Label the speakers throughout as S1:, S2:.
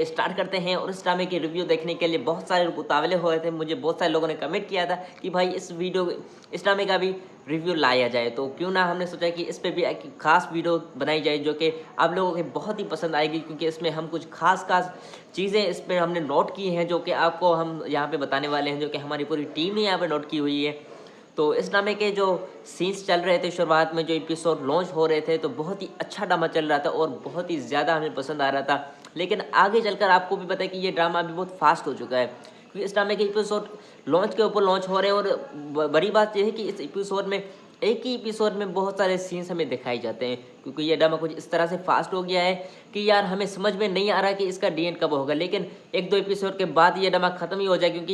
S1: Start करते हैं। और इस ड्रामे की रिव्यू देखने के लिए बहुत सारे लोग उतावले हो रहे थे। मुझे बहुत सारे लोगों ने कमेंट किया था कि भाई इस ड्रामे का भी रिव्यू लाया जाए, तो क्यों ना हमने सोचा कि इस पे भी एक खास वीडियो बनाई जाए जो कि आप लोगों को बहुत ही पसंद आएगी, क्योंकि इसमें हम कुछ खास खास चीज़ें इसमें हमने नोट की हैं जो कि आपको हम यहाँ पे बताने वाले हैं, जो कि हमारी पूरी टीम ने यहाँ पे नोट की हुई है। तो इस ड्रामे के जो सीन्स चल रहे थे शुरुआत में, जो एपिसोड लॉन्च हो रहे थे, तो बहुत ही अच्छा ड्रामा चल रहा था और बहुत ही ज़्यादा हमें पसंद आ रहा था। लेकिन आगे चलकर आपको भी पता है कि ये ड्रामा अभी बहुत फास्ट हो चुका है, क्योंकि इस ड्रामे के एपिसोड लॉन्च के ऊपर लॉन्च हो रहे हैं। और बड़ी बात यह है कि इस एपिसोड में एक ही एपिसोड में बहुत सारे सीन्स हमें दिखाई जाते हैं, क्योंकि ये ड्रामा कुछ इस तरह से फास्ट हो गया है कि यार हमें समझ में नहीं आ रहा कि इसका डी एंड कब होगा। लेकिन एक दो एपिसोड के बाद ये ड्रामा खत्म ही हो जाए, क्योंकि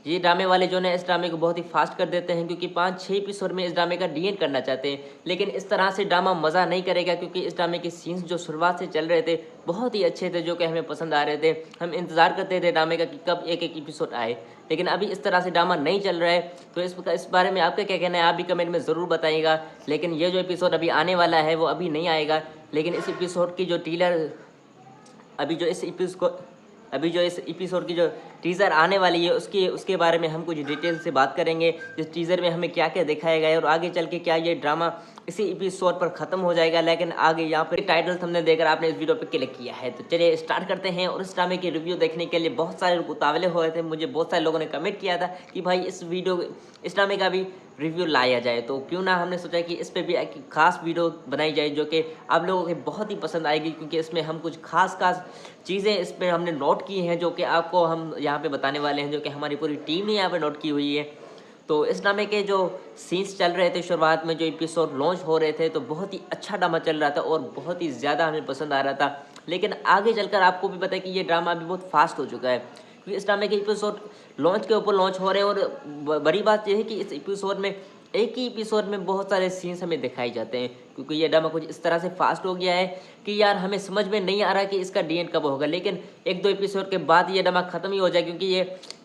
S1: ये ड्रामे वाले जो है इस ड्रामे को बहुत ही फास्ट कर देते हैं, क्योंकि 5-6 एपिसोड में इस ड्रामे का डी एंड करना चाहते हैं। लेकिन इस तरह से ड्रामा मज़ा नहीं करेगा, क्योंकि इस ड्रामे के सीन्स जो शुरुआत से चल रहे थे बहुत ही अच्छे थे, जो कि हमें पसंद आ रहे थे। हम इंतज़ार करते थे ड्रामे का कि कब एक एक एपिसोड आए। लेकिन अभी इस तरह से ड्रामा नहीं चल रहा है, तो इस बारे में आपका क्या कहना है, आप भी कमेंट में ज़रूर बताइएगा। लेकिन ये जो एपिसोड अभी आने वाला है वो अभी नहीं आएगा, लेकिन इस एपिसोड की जो टीलर अभी जो इस एपिसोड की जो टीज़र आने वाली है उसके बारे में हम कुछ डिटेल से बात करेंगे। इस टीज़र में हमें क्या क्या दिखाया गया है और आगे चल के क्या ये ड्रामा इसी एपिसोड पर ख़त्म हो जाएगा। लेकिन आगे यहाँ पर टाइटल हमने देखकर आपने इस वीडियो पे क्लिक किया है, तो चलिए स्टार्ट करते हैं। और इस ड्रामे की रिव्यू देखने के लिए बहुत सारे लोग उतावले हो रहे थे। मुझे बहुत सारे लोगों ने कमेंट किया था कि भाई इस ड्रामे का भी रिव्यू लाया जाए, तो क्यों ना हमने सोचा कि इस पे भी एक खास वीडियो बनाई जाए जो कि आप लोगों को बहुत ही पसंद आएगी, क्योंकि इसमें हम कुछ खास खास चीज़ें इसमें हमने नोट की हैं जो कि आपको हम यहाँ पे बताने वाले हैं, जो कि हमारी पूरी टीम ने यहाँ पे नोट की हुई है। तो इस ड्रामे के जो सीन्स चल रहे थे शुरुआत में, जो एपिसोड लॉन्च हो रहे थे, तो बहुत ही अच्छा ड्रामा चल रहा था और बहुत ही ज़्यादा हमें पसंद आ रहा था। लेकिन आगे चलकर आपको भी पता है कि ये ड्रामा अभी बहुत फास्ट हो चुका है, क्योंकि इस ड्रामे के एपिसोड लॉन्च के ऊपर लॉन्च हो रहे हैं। और बड़ी बात यह है कि इस एपिसोड में एक ही एपिसोड में बहुत सारे सीन्स हमें दिखाई जाते हैं, क्योंकि ये ड्रामा कुछ इस तरह से फास्ट हो गया है कि यार हमें समझ में नहीं आ रहा कि इसका डी एंड कब होगा। लेकिन एक दो एपिसोड के बाद ये ड्रामा खत्म ही हो जाए, क्योंकि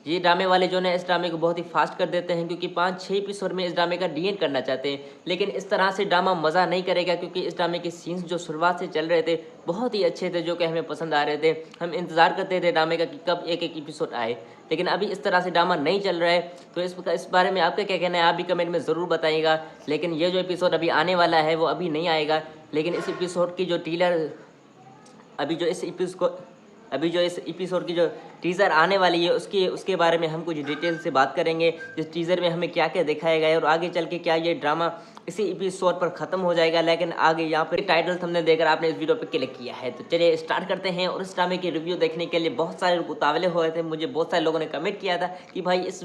S1: ये ड्रामे वाले जो है इस ड्रामे को बहुत ही फास्ट कर देते हैं, क्योंकि 5-6 एपिसोड में इस ड्रामे का डी एंड करना चाहते हैं। लेकिन इस तरह से ड्रामा मज़ा नहीं करेगा, क्योंकि इस ड्रामे के सीन्स जो शुरुआत से चल रहे थे बहुत ही अच्छे थे, जो कि हमें पसंद आ रहे थे। हम इंतज़ार करते थे ड्रामे का कि कब एक एक एपिसोड आए। लेकिन अभी इस तरह से ड्रामा नहीं चल रहा है, तो इस बारे में आपका क्या कहना है, आप भी कमेंट में ज़रूर बताइएगा। लेकिन ये जो एपिसोड अभी आने वाला है वो अभी नहीं आएगा, लेकिन इस एपिसोड की जो इस एपिसोड की जो टीज़र आने वाली है उसके बारे में हम कुछ डिटेल से बात करेंगे। इस टीज़र में हमें क्या क्या दिखाया गया है और आगे चल के क्या ये ड्रामा इसी एपिसोड पर ख़त्म हो जाएगा। लेकिन आगे यहाँ पर टाइटल हमने देखकर आपने इस वीडियो पे क्लिक किया है, तो चलिए स्टार्ट करते हैं। और इस ड्रामे की रिव्यू देखने के लिए बहुत सारे लोग उतावले हो रहे थे। मुझे बहुत सारे लोगों ने कमेंट किया था कि भाई इस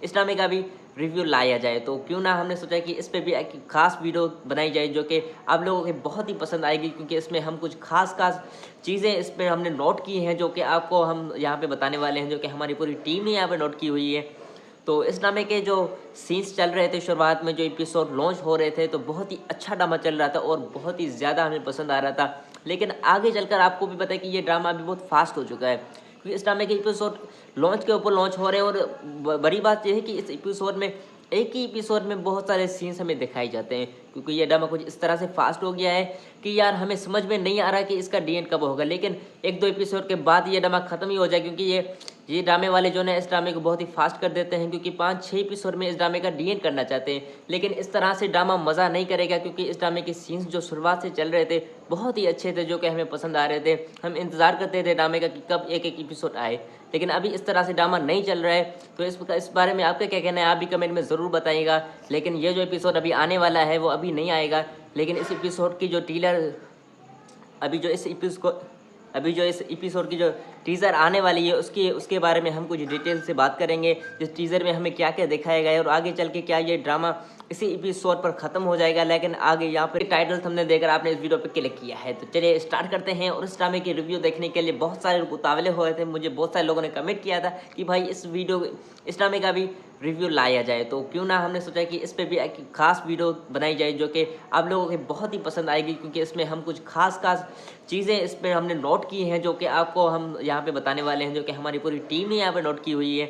S1: ड्रामे का भी रिव्यू लाया जाए, तो क्यों ना हमने सोचा कि इस पे भी एक खास वीडियो बनाई जाए जो कि आप लोगों को बहुत ही पसंद आएगी, क्योंकि इसमें हम कुछ खास खास चीज़ें इसमें हमने नोट की हैं जो कि आपको हम यहाँ पे बताने वाले हैं, जो कि हमारी पूरी टीम ने यहाँ पे नोट की हुई है। तो इस ड्रामे के जो सीन्स चल रहे थे शुरुआत में, जो एपिसोड लॉन्च हो रहे थे, तो बहुत ही अच्छा ड्रामा चल रहा था और बहुत ही ज़्यादा हमें पसंद आ रहा था। लेकिन आगे चलकर आपको भी पता है कि ये ड्रामा अभी बहुत फास्ट हो चुका है, क्योंकि इस ड्रामे के एपिसोड लॉन्च के ऊपर लॉन्च हो रहे हैं। और बड़ी बात यह है कि इस एपिसोड में एक ही एपिसोड में बहुत सारे सीन्स हमें दिखाई जाते हैं, क्योंकि ये ड्रामा कुछ इस तरह से फास्ट हो गया है कि यार हमें समझ में नहीं आ रहा कि इसका डी एंड कब होगा। लेकिन एक दो एपिसोड के बाद ये ड्रामा खत्म ही हो जाए, क्योंकि ये ड्रामे वाले जो है इस ड्रामे को बहुत ही फास्ट कर देते हैं, क्योंकि 5-6 एपिसोड में इस ड्रामे का डी एंड करना चाहते हैं। लेकिन इस तरह से ड्रामा मज़ा नहीं करेगा, क्योंकि इस ड्रामे के सीन्स जो शुरुआत से चल रहे थे बहुत ही अच्छे थे, जो कि हमें पसंद आ रहे थे। हम इंतज़ार करते थे ड्रामे का कि कब एक एक एपिसोड आए। लेकिन अभी इस तरह से ड्रामा नहीं चल रहा है, तो इस बारे में आपका क्या कहना है, आप भी कमेंट में ज़रूर बताइएगा। लेकिन ये जो एपिसोड अभी आने वाला है वो अभी नहीं आएगा, लेकिन इस एपिसोड की जो इस एपिसोड की जो टीज़र आने वाली है उसके बारे में हम कुछ डिटेल से बात करेंगे। इस टीज़र में हमें क्या क्या दिखाया गया है और आगे चल के क्या ये ड्रामा इसी एपिसोड पर ख़त्म हो जाएगा। लेकिन आगे यहाँ पर टाइटल हमने देखकर आपने इस वीडियो पे क्लिक किया है, तो चलिए स्टार्ट करते हैं। और इस ड्रामे की रिव्यू देखने के लिए बहुत सारे लोग उतावले हो रहे थे। मुझे बहुत सारे लोगों ने कमेंट किया था कि भाई इस ड्रामे का भी रिव्यू लाया जाए, तो क्यों ना हमने सोचा कि इस पे भी एक खास वीडियो बनाई जाए जो कि आप लोगों को बहुत ही पसंद आएगी, क्योंकि इसमें हम कुछ खास खास चीज़ें इसमें हमने नोट की हैं जो कि आपको हम यहाँ पे बताने वाले हैं, जो कि हमारी पूरी टीम ने यहाँ पे नोट की हुई है।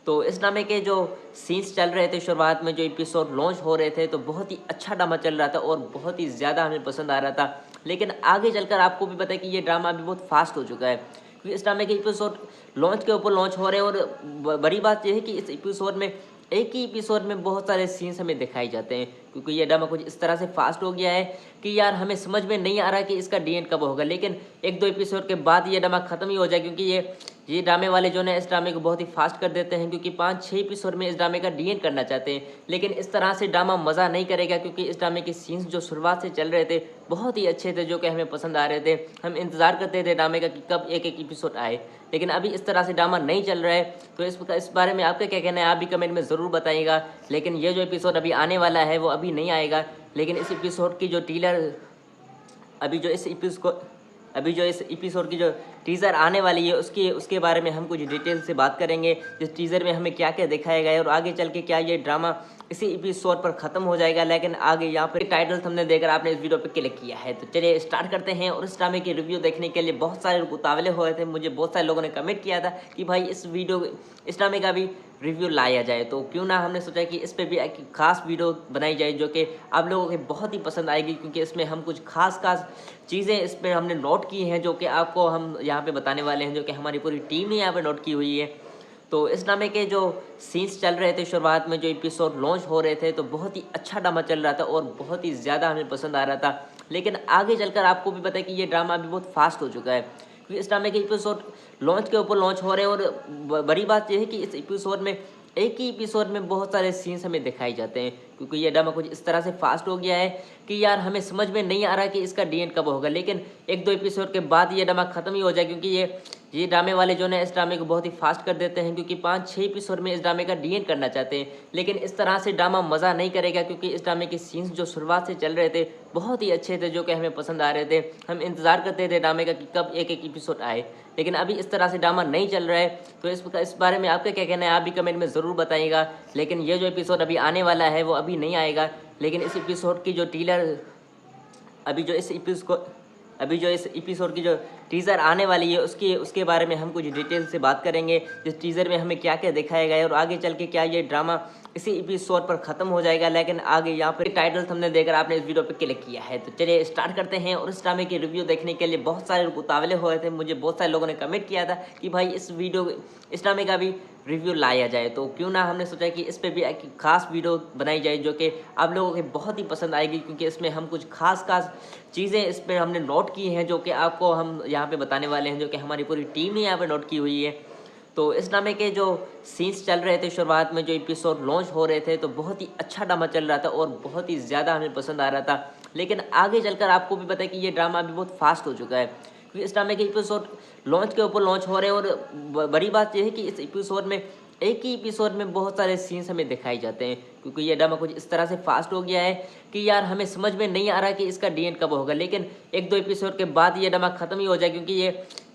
S1: तो इस ड्रामे के जो सीन्स चल रहे थे शुरुआत में, जो एपिसोड लॉन्च हो रहे थे, तो बहुत ही अच्छा ड्रामा चल रहा था और बहुत ही ज़्यादा हमें पसंद आ रहा था। लेकिन आगे चलकर आपको भी पता है कि ये ड्रामा अभी बहुत फास्ट हो चुका है, क्योंकि इस ड्रामे के एपिसोड लॉन्च के ऊपर लॉन्च हो रहे हैं और बड़ी बात यह है कि इस एपिसोड में एक ही एपिसोड में बहुत सारे सीन्स हमें दिखाई जाते हैं, क्योंकि ये ड्रामा कुछ इस तरह से फास्ट हो गया है कि यार हमें समझ में नहीं आ रहा कि इसका डी एंड कब होगा, लेकिन एक दो एपिसोड के बाद ये ड्रामा खत्म ही हो जाए, क्योंकि ये ड्रामे वाले जो है इस ड्रामे को बहुत ही फास्ट कर देते हैं, क्योंकि 5-6 एपिसोड में इस ड्रामे का डी एंड करना चाहते हैं। लेकिन इस तरह से ड्रामा मज़ा नहीं करेगा, क्योंकि इस ड्रामे के सीन्स जो शुरुआत से चल रहे थे बहुत ही अच्छे थे, जो कि हमें पसंद आ रहे थे। हम इंतज़ार करते थे ड्रामे का कि कब एक एक एपिसोड आए, लेकिन अभी इस तरह से ड्रामा नहीं चल रहा है। तो इस बारे में आपका क्या कहना है, आप भी कमेंट में ज़रूर बताइएगा। लेकिन ये जो एपिसोड अभी आने वाला है वो अभी नहीं आएगा, लेकिन इस एपिसोड की जो इस एपिसोड की जो टीज़र आने वाली है उसके बारे में हम कुछ डिटेल से बात करेंगे। जिस टीज़र में हमें क्या क्या दिखाया गया है और आगे चल के क्या ये ड्रामा इसी एपिसोड पर ख़त्म हो जाएगा। लेकिन आगे यहाँ पर टाइटल थंबनेल देकर आपने इस वीडियो पर क्लिक किया है, तो चलिए स्टार्ट करते हैं। और इस ड्रामे की रिव्यू देखने के लिए बहुत सारे लोग उतावले हुए थे। मुझे बहुत सारे लोगों ने कमेंट किया था कि भाई इस ड्रामे का भी रिव्यू लाया जाए, तो क्यों ना हमने सोचा कि इस पर भी एक खास वीडियो बनाई जाए जो कि आप लोगों को बहुत ही पसंद आएगी, क्योंकि इसमें हम कुछ खास चीज़ें इसमें हमने नोट की हैं जो कि आपको हम यहाँ पे बताने वाले हैं, जो कि हमारी पूरी टीम ने यहाँ पे नोट की हुई है। तो इस ड्रामे के जो सीन्स चल रहे थे शुरुआत में, जो एपिसोड लॉन्च हो रहे थे, तो बहुत ही अच्छा ड्रामा चल रहा था और बहुत ही ज़्यादा हमें पसंद आ रहा था। लेकिन आगे चलकर आपको भी पता है कि ये ड्रामा अभी बहुत फास्ट हो चुका है, क्योंकि इस ड्रामे के एपिसोड लॉन्च के ऊपर लॉन्च हो रहे हैं और बड़ी बात यह है कि इस एपिसोड में एक ही एपिसोड में बहुत सारे सीन्स हमें दिखाई जाते हैं, क्योंकि ये ड्रामा कुछ इस तरह से फास्ट हो गया है कि यार हमें समझ में नहीं आ रहा कि इसका डी एंड कब होगा, लेकिन एक दो एपिसोड के बाद ये ड्रामा खत्म ही हो जाए, क्योंकि ये ड्रामे वाले जो है इस ड्रामे को बहुत ही फास्ट कर देते हैं, क्योंकि 5-6 एपिसोड में इस ड्रामे का डी एंड करना चाहते हैं। लेकिन इस तरह से ड्रामा मज़ा नहीं करेगा, क्योंकि इस ड्रामे के सीन्स जो शुरुआत से चल रहे थे बहुत ही अच्छे थे, जो कि हमें पसंद आ रहे थे। हम इंतज़ार करते थे ड्रामे का कि कब एक एक एपिसोड आए, लेकिन अभी इस तरह से ड्रामा नहीं चल रहा है। तो इस बारे में आपका क्या कहना है, आप भी कमेंट में ज़रूर बताइएगा। लेकिन ये जो एपिसोड अभी आने वाला है वो अभी नहीं आएगा, लेकिन इस एपिसोड की जो इस एपिसोड की जो टीज़र आने वाली है उसके बारे में हम कुछ डिटेल से बात करेंगे। जिस टीज़र में हमें क्या क्या दिखाया गया है और आगे चल के क्या ये ड्रामा इसी एपिसोड पर ख़त्म हो जाएगा। लेकिन आगे यहाँ पर टाइटल थंबनेल देकर आपने इस वीडियो पर क्लिक किया है, तो चलिए स्टार्ट करते हैं। और इस ड्रामे की रिव्यू देखने के लिए बहुत सारे लोग उतावले हुए थे। मुझे बहुत सारे लोगों ने कमेंट किया था कि भाई इस ड्रामे का भी रिव्यू लाया जाए, तो क्यों ना हमने सोचा कि इस पर भी एक खास वीडियो बनाई जाए जो कि आप लोगों को बहुत ही पसंद आएगी, क्योंकि इसमें हम कुछ खास चीज़ें इसमें हमने नोट की हैं जो कि आपको हम यहाँ पे बताने वाले हैं, जो कि हमारी पूरी टीम ने यहाँ पे नोट की हुई है। तो इस ड्रामे के जो सीन्स चल रहे थे शुरुआत में, जो एपिसोड लॉन्च हो रहे थे, तो बहुत ही अच्छा ड्रामा चल रहा था और बहुत ही ज़्यादा हमें पसंद आ रहा था। लेकिन आगे चलकर आपको भी पता है कि ये ड्रामा अभी बहुत फास्ट हो चुका है, क्योंकि इस ड्रामे के एपिसोड लॉन्च के ऊपर लॉन्च हो रहे हैं और बड़ी बात यह है कि इस एपिसोड में एक ही एपिसोड में बहुत सारे सीन्स हमें दिखाई जाते हैं, क्योंकि ये ड्रामा कुछ इस तरह से फास्ट हो गया है कि यार हमें समझ में नहीं आ रहा कि इसका डी एंड कब होगा, लेकिन एक दो एपिसोड के बाद ये ड्रामा खत्म ही हो जाए, क्योंकि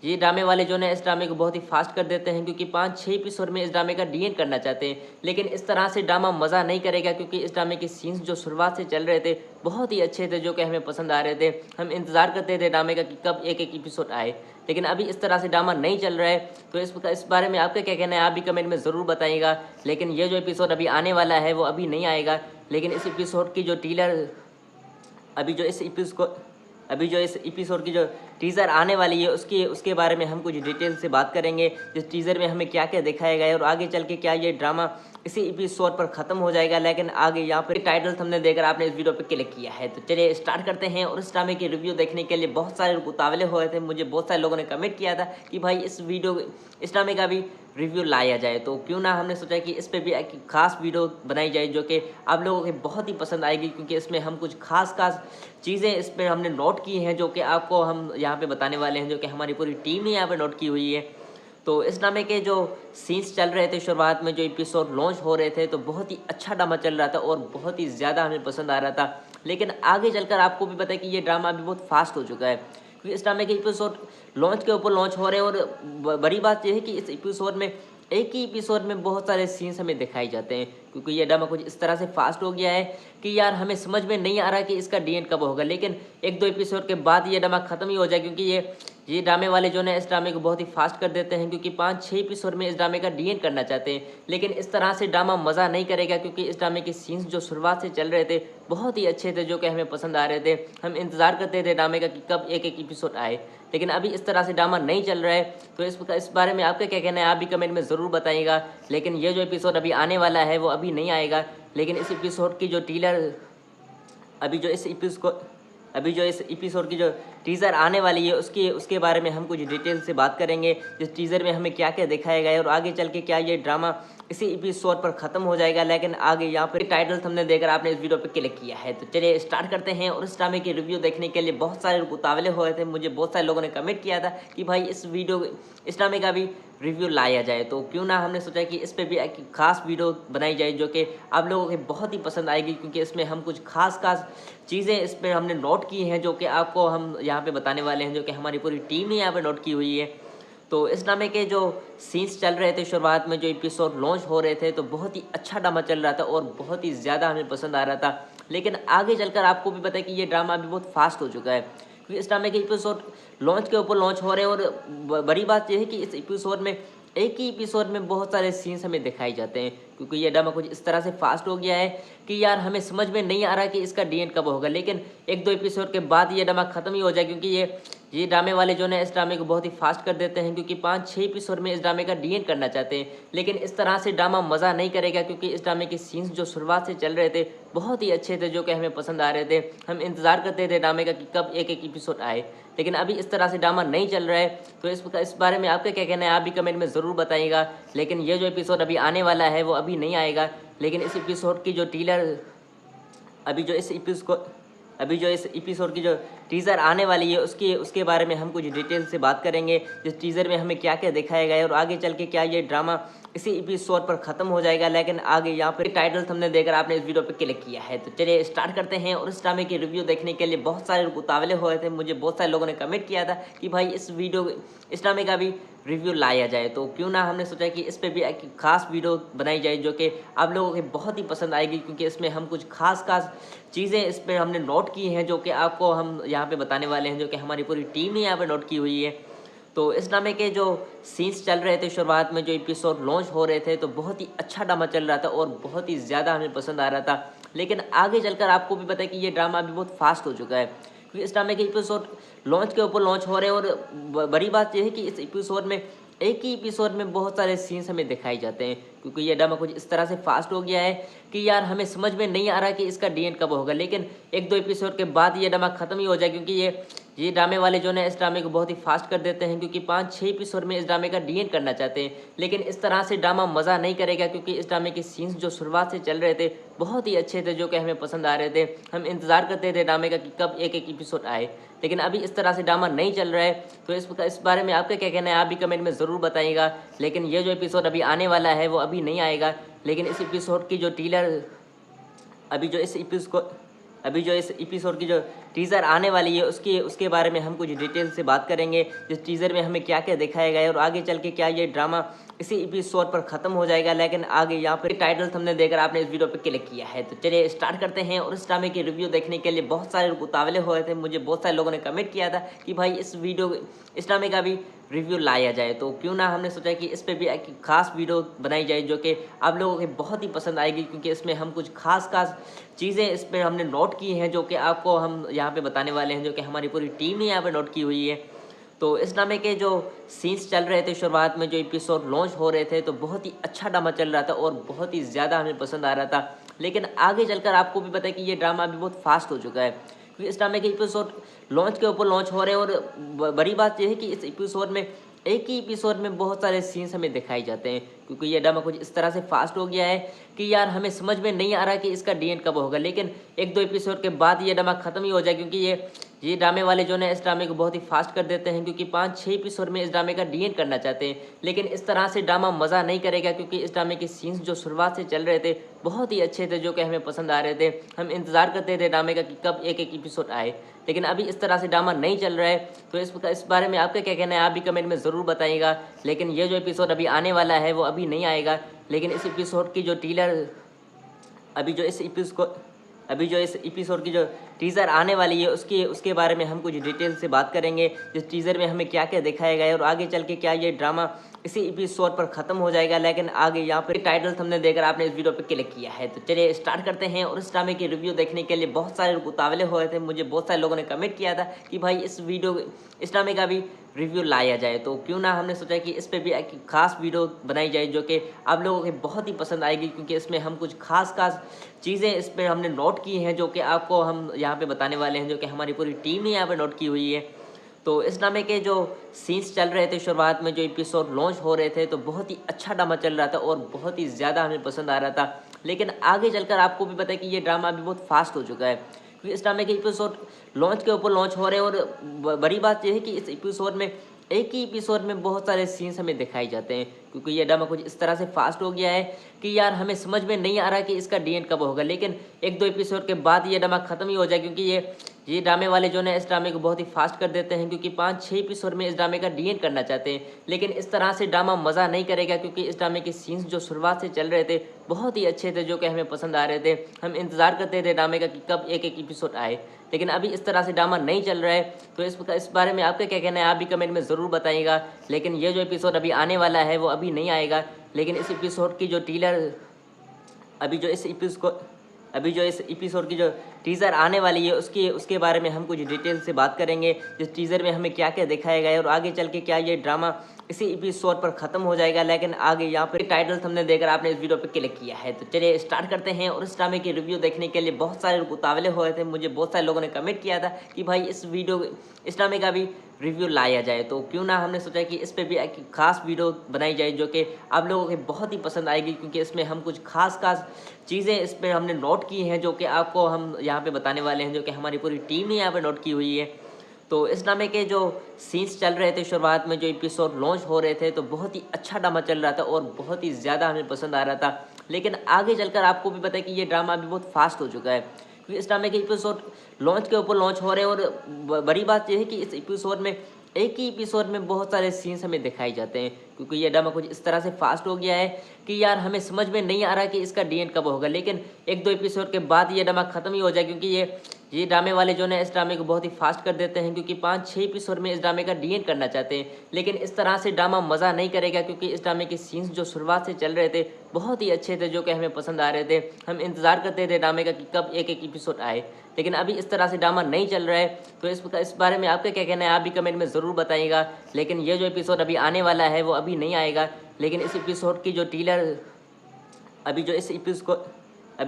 S1: ये ड्रामे वाले जो है इस ड्रामे को बहुत ही फास्ट कर देते हैं, क्योंकि 5-6 एपिसोड में इस ड्रामे का डी एंड करना चाहते हैं। लेकिन इस तरह से ड्रामा मज़ा नहीं करेगा, क्योंकि इस ड्रामे के सीन्स जो शुरुआत से चल रहे थे बहुत ही अच्छे थे, जो कि हमें पसंद आ रहे थे। हम इंतज़ार करते थे ड्रामे का कि कब एक एक एपिसोड आए, लेकिन अभी इस तरह से ड्रामा नहीं चल रहा है। तो इस बारे में आपका क्या कहना है, आप भी कमेंट में ज़रूर बताइएगा। लेकिन ये जो एपिसोड अभी आने वाला है वो अभी नहीं आएगा, लेकिन इस एपिसोड की जो इस एपिसोड की जो टीज़र आने वाली है उसके बारे में हम कुछ डिटेल से बात करेंगे। जिस टीज़र में हमें क्या क्या दिखाया गया है और आगे चल के क्या ये ड्रामा इसी एपिसोड पर ख़त्म हो जाएगा। लेकिन आगे यहाँ पर टाइटल थंबनेल देकर आपने इस वीडियो पर क्लिक किया है, तो चलिए स्टार्ट करते हैं। और इस ड्रामे की रिव्यू देखने के लिए बहुत सारे लोग उतावले हुए थे। मुझे बहुत सारे लोगों ने कमेंट किया था कि भाई इस ड्रामे का भी रिव्यू लाया जाए, तो क्यों ना हमने सोचा कि इस पर भी एक खास वीडियो बनाई जाए जो कि आप लोगों को बहुत ही पसंद आएगी, क्योंकि इसमें हम कुछ खास चीज़ें इसमें हमने नोट की हैं जो कि आपको हम यहाँ पे बताने वाले हैं, जो कि हमारी पूरी टीम ने यहाँ पे नोट की हुई है। तो इस ड्रामे के जो सीन्स चल रहे थे शुरुआत में, जो एपिसोड लॉन्च हो रहे थे, तो बहुत ही अच्छा ड्रामा चल रहा था और बहुत ही ज़्यादा हमें पसंद आ रहा था। लेकिन आगे चलकर आपको भी पता है कि ये ड्रामा अभी बहुत फास्ट हो चुका है, क्योंकि इस ड्रामे के एपिसोड लॉन्च के ऊपर लॉन्च हो रहे हैं और बड़ी बात यह है कि इस एपिसोड में एक ही एपिसोड में बहुत सारे सीन्स हमें दिखाई जाते हैं, क्योंकि ये ड्रामा कुछ इस तरह से फास्ट हो गया है कि यार हमें समझ में नहीं आ रहा कि इसका डी एंड कब होगा, लेकिन एक दो एपिसोड के बाद ये ड्रामा खत्म ही हो जाए, क्योंकि ये ड्रामे वाले जो है इस ड्रामे को बहुत ही फास्ट कर देते हैं, क्योंकि 5-6 एपिसोड में इस ड्रामे का डी एंड करना चाहते हैं। लेकिन इस तरह से ड्रामा मज़ा नहीं करेगा, क्योंकि इस ड्रामे के सीन्स जो शुरुआत से चल रहे थे बहुत ही अच्छे थे, जो कि हमें पसंद आ रहे थे। हम इंतज़ार करते थे ड्रामे का कि कब एक एक एपिसोड आए, लेकिन अभी इस तरह से ड्रामा नहीं चल रहा है। तो इस बारे में आपका क्या कहना है, आप भी कमेंट में ज़रूर बताइएगा। लेकिन ये जो एपिसोड अभी आने वाला है वो अभी नहीं आएगा, लेकिन इस एपिसोड की जो अभी जो इस एपिसोड की जो टीज़र आने वाली है उसके बारे में हम कुछ डिटेल से बात करेंगे। इस टीज़र में हमें क्या क्या दिखाया गया है और आगे चल के क्या ये ड्रामा इसी एपिसोड पर ख़त्म हो जाएगा। लेकिन आगे यहाँ पर टाइटल हमने देखकर आपने इस वीडियो पे क्लिक किया है, तो चलिए स्टार्ट करते हैं। और इस ड्रामे की रिव्यू देखने के लिए बहुत सारे लोग उतावले हो रहे थे। मुझे बहुत सारे लोगों ने कमेंट किया था कि भाई इस ड्रामे का भी रिव्यू लाया जाए, तो क्यों ना हमने सोचा कि इस पर भी एक खास वीडियो बनाई जाए जो कि आप लोगों को बहुत ही पसंद आएगी, क्योंकि इसमें हम कुछ खास चीज़ें इस पर हमने नोट की हैं जो कि आपको हम यहाँ पे बताने वाले हैं, जो कि हमारी पूरी टीम ने यहाँ पे नोट की हुई है। तो इस ड्रामे के जो सीन्स चल रहे थे शुरुआत में, जो एपिसोड लॉन्च हो रहे थे, तो बहुत ही अच्छा ड्रामा चल रहा था और बहुत ही ज़्यादा हमें पसंद आ रहा था। लेकिन आगे चलकर आपको भी पता है कि ये ड्रामा अभी बहुत फास्ट हो चुका है, क्योंकि इस ड्रामे के एपिसोड लॉन्च के ऊपर लॉन्च हो रहे हैं। और बड़ी बात यह है कि इस एपिसोड में एक ही एपिसोड में बहुत सारे सीन्स हमें दिखाई जाते हैं, क्योंकि ये ड्रामा कुछ इस तरह से फास्ट हो गया है कि यार हमें समझ में नहीं आ रहा कि इसका डी एंड कब होगा, लेकिन एक दो एपिसोड के बाद ये ड्रामा खत्म ही हो जाए, क्योंकि ये ड्रामे वाले जो है इस ड्रामे को बहुत ही फास्ट कर देते हैं, क्योंकि 5-6 एपिसोड में इस ड्रामे का डी एंड करना चाहते हैं। लेकिन इस तरह से ड्रामा मज़ा नहीं करेगा, क्योंकि इस ड्रामे के सीन्स जो शुरुआत से चल रहे थे बहुत ही अच्छे थे, जो कि हमें पसंद आ रहे थे। हम इंतज़ार करते थे ड्रामे का कि कब एक एक एपिसोड आए, लेकिन अभी इस तरह से ड्रामा नहीं चल रहा है। तो इस बारे में आपका क्या कहना है, आप भी कमेंट में ज़रूर बताइएगा। लेकिन ये जो एपिसोड अभी आने वाला है वो अभी नहीं आएगा, लेकिन इस एपिसोड की जो इस एपिसोड की जो टीज़र आने वाली है उसके बारे में हम कुछ डिटेल से बात करेंगे। जिस टीज़र में हमें क्या क्या दिखाया गया है और आगे चल के क्या ये ड्रामा इसी एपिसोड पर ख़त्म हो जाएगा। लेकिन आगे यहाँ पर टाइटल हमने देखकर आपने इस वीडियो पे क्लिक किया है, तो चलिए स्टार्ट करते हैं। और इस ड्रामे की रिव्यू देखने के लिए बहुत सारे लोग उतावले हो रहे थे। मुझे बहुत सारे लोगों ने कमेंट किया था कि भाई इस ड्रामे का भी रिव्यू लाया जाए, तो क्यों ना हमने सोचा कि इस पर भी एक खास वीडियो बनाई जाए जो कि आप लोगों को बहुत ही पसंद आएगी, क्योंकि इसमें हम कुछ खास चीज़ें इस पर हमने नोट की हैं जो कि आपको हम यहाँ पे बताने वाले हैं, जो कि हमारी पूरी टीम ने यहाँ पे नोट की हुई है। तो इस ड्रामे के जो सीन्स चल रहे थे शुरुआत में, जो एपिसोड लॉन्च हो रहे थे, तो बहुत ही अच्छा ड्रामा चल रहा था और बहुत ही ज़्यादा हमें पसंद आ रहा था। लेकिन आगे चलकर आपको भी पता है कि ये ड्रामा अभी बहुत फास्ट हो चुका है, क्योंकि इस ड्रामे के एपिसोड लॉन्च के ऊपर लॉन्च हो रहे हैं। और बड़ी बात यह है कि इस एपिसोड में एक ही एपिसोड में बहुत सारे सीन्स हमें दिखाई जाते हैं, क्योंकि ये ड्रामा कुछ इस तरह से फास्ट हो गया है कि यार हमें समझ में नहीं आ रहा कि इसका डी एंड कब होगा, लेकिन एक दो एपिसोड के बाद ये ड्रामा खत्म ही हो जाए, क्योंकि ये ड्रामे वाले जो है इस ड्रामे को बहुत ही फास्ट कर देते हैं, क्योंकि 5-6 एपिसोड में इस ड्रामे का डी एंड करना चाहते हैं। लेकिन इस तरह से ड्रामा मज़ा नहीं करेगा, क्योंकि इस ड्रामे के सीन्स जो शुरुआत से चल रहे थे बहुत ही अच्छे थे, जो कि हमें पसंद आ रहे थे। हम इंतज़ार करते थे ड्रामे का कि कब एक एक एपिसोड आए, लेकिन अभी इस तरह से ड्रामा नहीं चल रहा है। तो इस बारे में आपका क्या कहना है, आप भी कमेंट में ज़रूर बताइएगा। लेकिन ये जो एपिसोड अभी आने वाला है वो अभी नहीं आएगा, लेकिन इस एपिसोड की जो इस एपिसोड की जो टीज़र आने वाली है उसके बारे में हम कुछ डिटेल से बात करेंगे। जिस टीज़र में हमें क्या क्या दिखाया गया है और आगे चल के क्या ये ड्रामा इसी एपिसोड पर ख़त्म हो जाएगा। लेकिन आगे यहाँ पर टाइटल हमने देखकर आपने इस वीडियो पे क्लिक किया है, तो चलिए स्टार्ट करते हैं। और इस ड्रामे की रिव्यू देखने के लिए बहुत सारे लोग उतावले हो रहे थे। मुझे बहुत सारे लोगों ने कमेंट किया था कि भाई इस ड्रामे का भी रिव्यू लाया जाए, तो क्यों ना हमने सोचा कि इस पर भी एक खास वीडियो बनाई जाए जो कि आप लोगों को बहुत ही पसंद आएगी, क्योंकि इसमें हम कुछ खास चीज़ें इस पर हमने नोट की हैं जो कि आपको हम यहाँ पे बताने वाले हैं, जो कि हमारी पूरी टीम ने यहाँ पे नोट की हुई है। तो इस ड्रामे के जो सीन्स चल रहे थे शुरुआत में, जो एपिसोड लॉन्च हो रहे थे, तो बहुत ही अच्छा ड्रामा चल रहा था और बहुत ही ज़्यादा हमें पसंद आ रहा था। लेकिन आगे चलकर आपको भी पता है कि ये ड्रामा अभी बहुत फास्ट हो चुका है, क्योंकि इस ड्रामे के एपिसोड लॉन्च के ऊपर लॉन्च हो रहे हैं। और बड़ी बात यह है कि इस एपिसोड में एक ही एपिसोड में बहुत सारे सीन्स हमें दिखाई जाते हैं, क्योंकि ये ड्रामा कुछ इस तरह से फास्ट हो गया है कि यार हमें समझ में नहीं आ रहा कि इसका डी एंड कब होगा, लेकिन एक दो एपिसोड के बाद ये ड्रामा खत्म ही हो जाए, क्योंकि ये ड्रामे वाले जो है इस ड्रामे को बहुत ही फास्ट कर देते हैं, क्योंकि 5-6 एपिसोड में इस ड्रामे का डी एंड करना चाहते हैं। लेकिन इस तरह से ड्रामा मज़ा नहीं करेगा, क्योंकि इस ड्रामे के सीन्स जो शुरुआत से चल रहे थे बहुत ही अच्छे थे, जो कि हमें पसंद आ रहे थे। हम इंतज़ार करते थे ड्रामे का कि कब एक एक एपिसोड आए, लेकिन अभी इस तरह से ड्रामा नहीं चल रहा है। तो इस बारे में आपका क्या कहना है, आप भी कमेंट में ज़रूर बताइएगा। लेकिन ये जो एपिसोड अभी आने वाला है वो अभी नहीं आएगा, लेकिन इस एपिसोड की जो अभी जो इस एपिसोड को अभी जो इस एपिसोड की जो टीज़र आने वाली है उसके बारे में हम कुछ डिटेल से बात करेंगे। जिस टीज़र में हमें क्या क्या दिखाया गया है और आगे चल के क्या ये ड्रामा इसी एपिसोड पर ख़त्म हो जाएगा। लेकिन आगे यहाँ पर टाइटल थंबनेल देकर आपने इस वीडियो पर क्लिक किया है, तो चलिए स्टार्ट करते हैं। और इस ड्रामे की रिव्यू देखने के लिए बहुत सारे लोग उतावले हो रहे थे। मुझे बहुत सारे लोगों ने कमेंट किया था कि भाई इस ड्रामे का भी रिव्यू लाया जाए, तो क्यों ना हमने सोचा कि इस पे भी एक खास वीडियो बनाई जाए जो कि आप लोगों को बहुत ही पसंद आएगी, क्योंकि इसमें हम कुछ खास चीज़ें इस पर हमने नोट की हैं जो कि आपको हम यहाँ पे बताने वाले हैं, जो कि हमारी पूरी टीम ने यहाँ पे नोट की हुई है। तो इस ड्रामे के जो सीन्स चल रहे थे शुरुआत में, जो एपिसोड लॉन्च हो रहे थे, तो बहुत ही अच्छा ड्रामा चल रहा था और बहुत ही ज़्यादा हमें पसंद आ रहा था। लेकिन आगे चलकर आपको भी पता है कि ये ड्रामा अभी बहुत फास्ट हो चुका है, क्योंकि इस ड्रामे के एपिसोड लॉन्च के ऊपर लॉन्च हो रहे हैं। और बड़ी बात यह है कि इस एपिसोड में एक ही एपिसोड में बहुत सारे सीन्स हमें दिखाई जाते हैं, क्योंकि ये ड्रामा कुछ इस तरह से फास्ट हो गया है कि यार हमें समझ में नहीं आ रहा कि इसका डी एंड कब होगा। लेकिन एक दो एपिसोड के बाद ये ड्रामा खत्म ही हो जाए, क्योंकि ये ड्रामे वाले जो है इस ड्रामे को बहुत ही फास्ट कर देते हैं, क्योंकि 5-6 एपिसोड में इस ड्रामे का डी एंड करना चाहते हैं। लेकिन इस तरह से ड्रामा मज़ा नहीं करेगा, क्योंकि इस ड्रामे के सीन्स जो शुरुआत से चल रहे थे बहुत ही अच्छे थे, जो कि हमें पसंद आ रहे थे। हम इंतज़ार करते थे ड्रामे का कि कब एक एक एपिसोड आए। लेकिन अभी इस तरह से ड्रामा नहीं चल रहा है, तो इस बारे में आपका क्या कहना है आप भी कमेंट में ज़रूर बताइएगा। लेकिन ये जो एपिसोड अभी आने वाला है वो अभी नहीं आएगा, लेकिन इस एपिसोड की जो अभी जो इस एपिसोड की जो टीज़र आने वाली है उसके बारे में हम कुछ डिटेल से बात करेंगे। जिस टीज़र में हमें क्या क्या दिखाया गया है और आगे चल के क्या ये ड्रामा इसी एपिसोड पर ख़त्म हो जाएगा। लेकिन आगे यहाँ पर टाइटल थंबनेल देकर आपने इस वीडियो पर क्लिक किया है, तो चलिए स्टार्ट करते हैं। और इस ड्रामे की रिव्यू देखने के लिए बहुत सारे लोग उतावले हो रहे थे। मुझे बहुत सारे लोगों ने कमेंट किया था कि भाई इस ड्रामे का भी रिव्यू लाया जाए, तो क्यों ना हमने सोचा कि इस पे भी एक खास वीडियो बनाई जाए जो कि आप लोगों को बहुत ही पसंद आएगी, क्योंकि इसमें हम कुछ खास चीज़ें इस पर हमने नोट की हैं जो कि आपको हम यहाँ पे बताने वाले हैं, जो कि हमारी पूरी टीम ने यहाँ पे नोट की हुई है। तो इस ड्रामे के जो सीन्स चल रहे थे शुरुआत में, जो एपिसोड लॉन्च हो रहे थे, तो बहुत ही अच्छा ड्रामा चल रहा था और बहुत ही ज़्यादा हमें पसंद आ रहा था। लेकिन आगे चलकर आपको भी पता है कि ये ड्रामा अभी बहुत फास्ट हो चुका है, क्योंकि इस ड्रामे के एपिसोड लॉन्च के ऊपर लॉन्च हो रहे हैं। और बड़ी बात यह है कि इस एपिसोड में एक ही एपिसोड में बहुत सारे सीन्स हमें दिखाई जाते हैं, क्योंकि ये ड्रामा कुछ इस तरह से फास्ट हो गया है कि यार हमें समझ में नहीं आ रहा कि इसका डी एंड कब होगा। लेकिन एक दो एपिसोड के बाद ये ड्रामा खत्म ही हो जाए, क्योंकि ये ड्रामे वाले जो है इस ड्रामे को बहुत ही फास्ट कर देते हैं, क्योंकि 5-6 एपिसोड में इस ड्रामे का डी एंड करना चाहते हैं। लेकिन इस तरह से ड्रामा मज़ा नहीं करेगा, क्योंकि इस ड्रामे के सीन्स जो शुरुआत से चल रहे थे बहुत ही अच्छे थे, जो कि हमें पसंद आ रहे थे। हम इंतज़ार करते थे ड्रामे का कि कब एक एक एपिसोड आए। लेकिन अभी इस तरह से ड्रामा नहीं चल रहा है, तो इस बारे में आपका क्या कहना है आप भी कमेंट में ज़रूर बताइएगा। लेकिन ये जो एपिसोड अभी आने वाला है वो अभी नहीं आएगा, लेकिन इस एपिसोड की जो अभी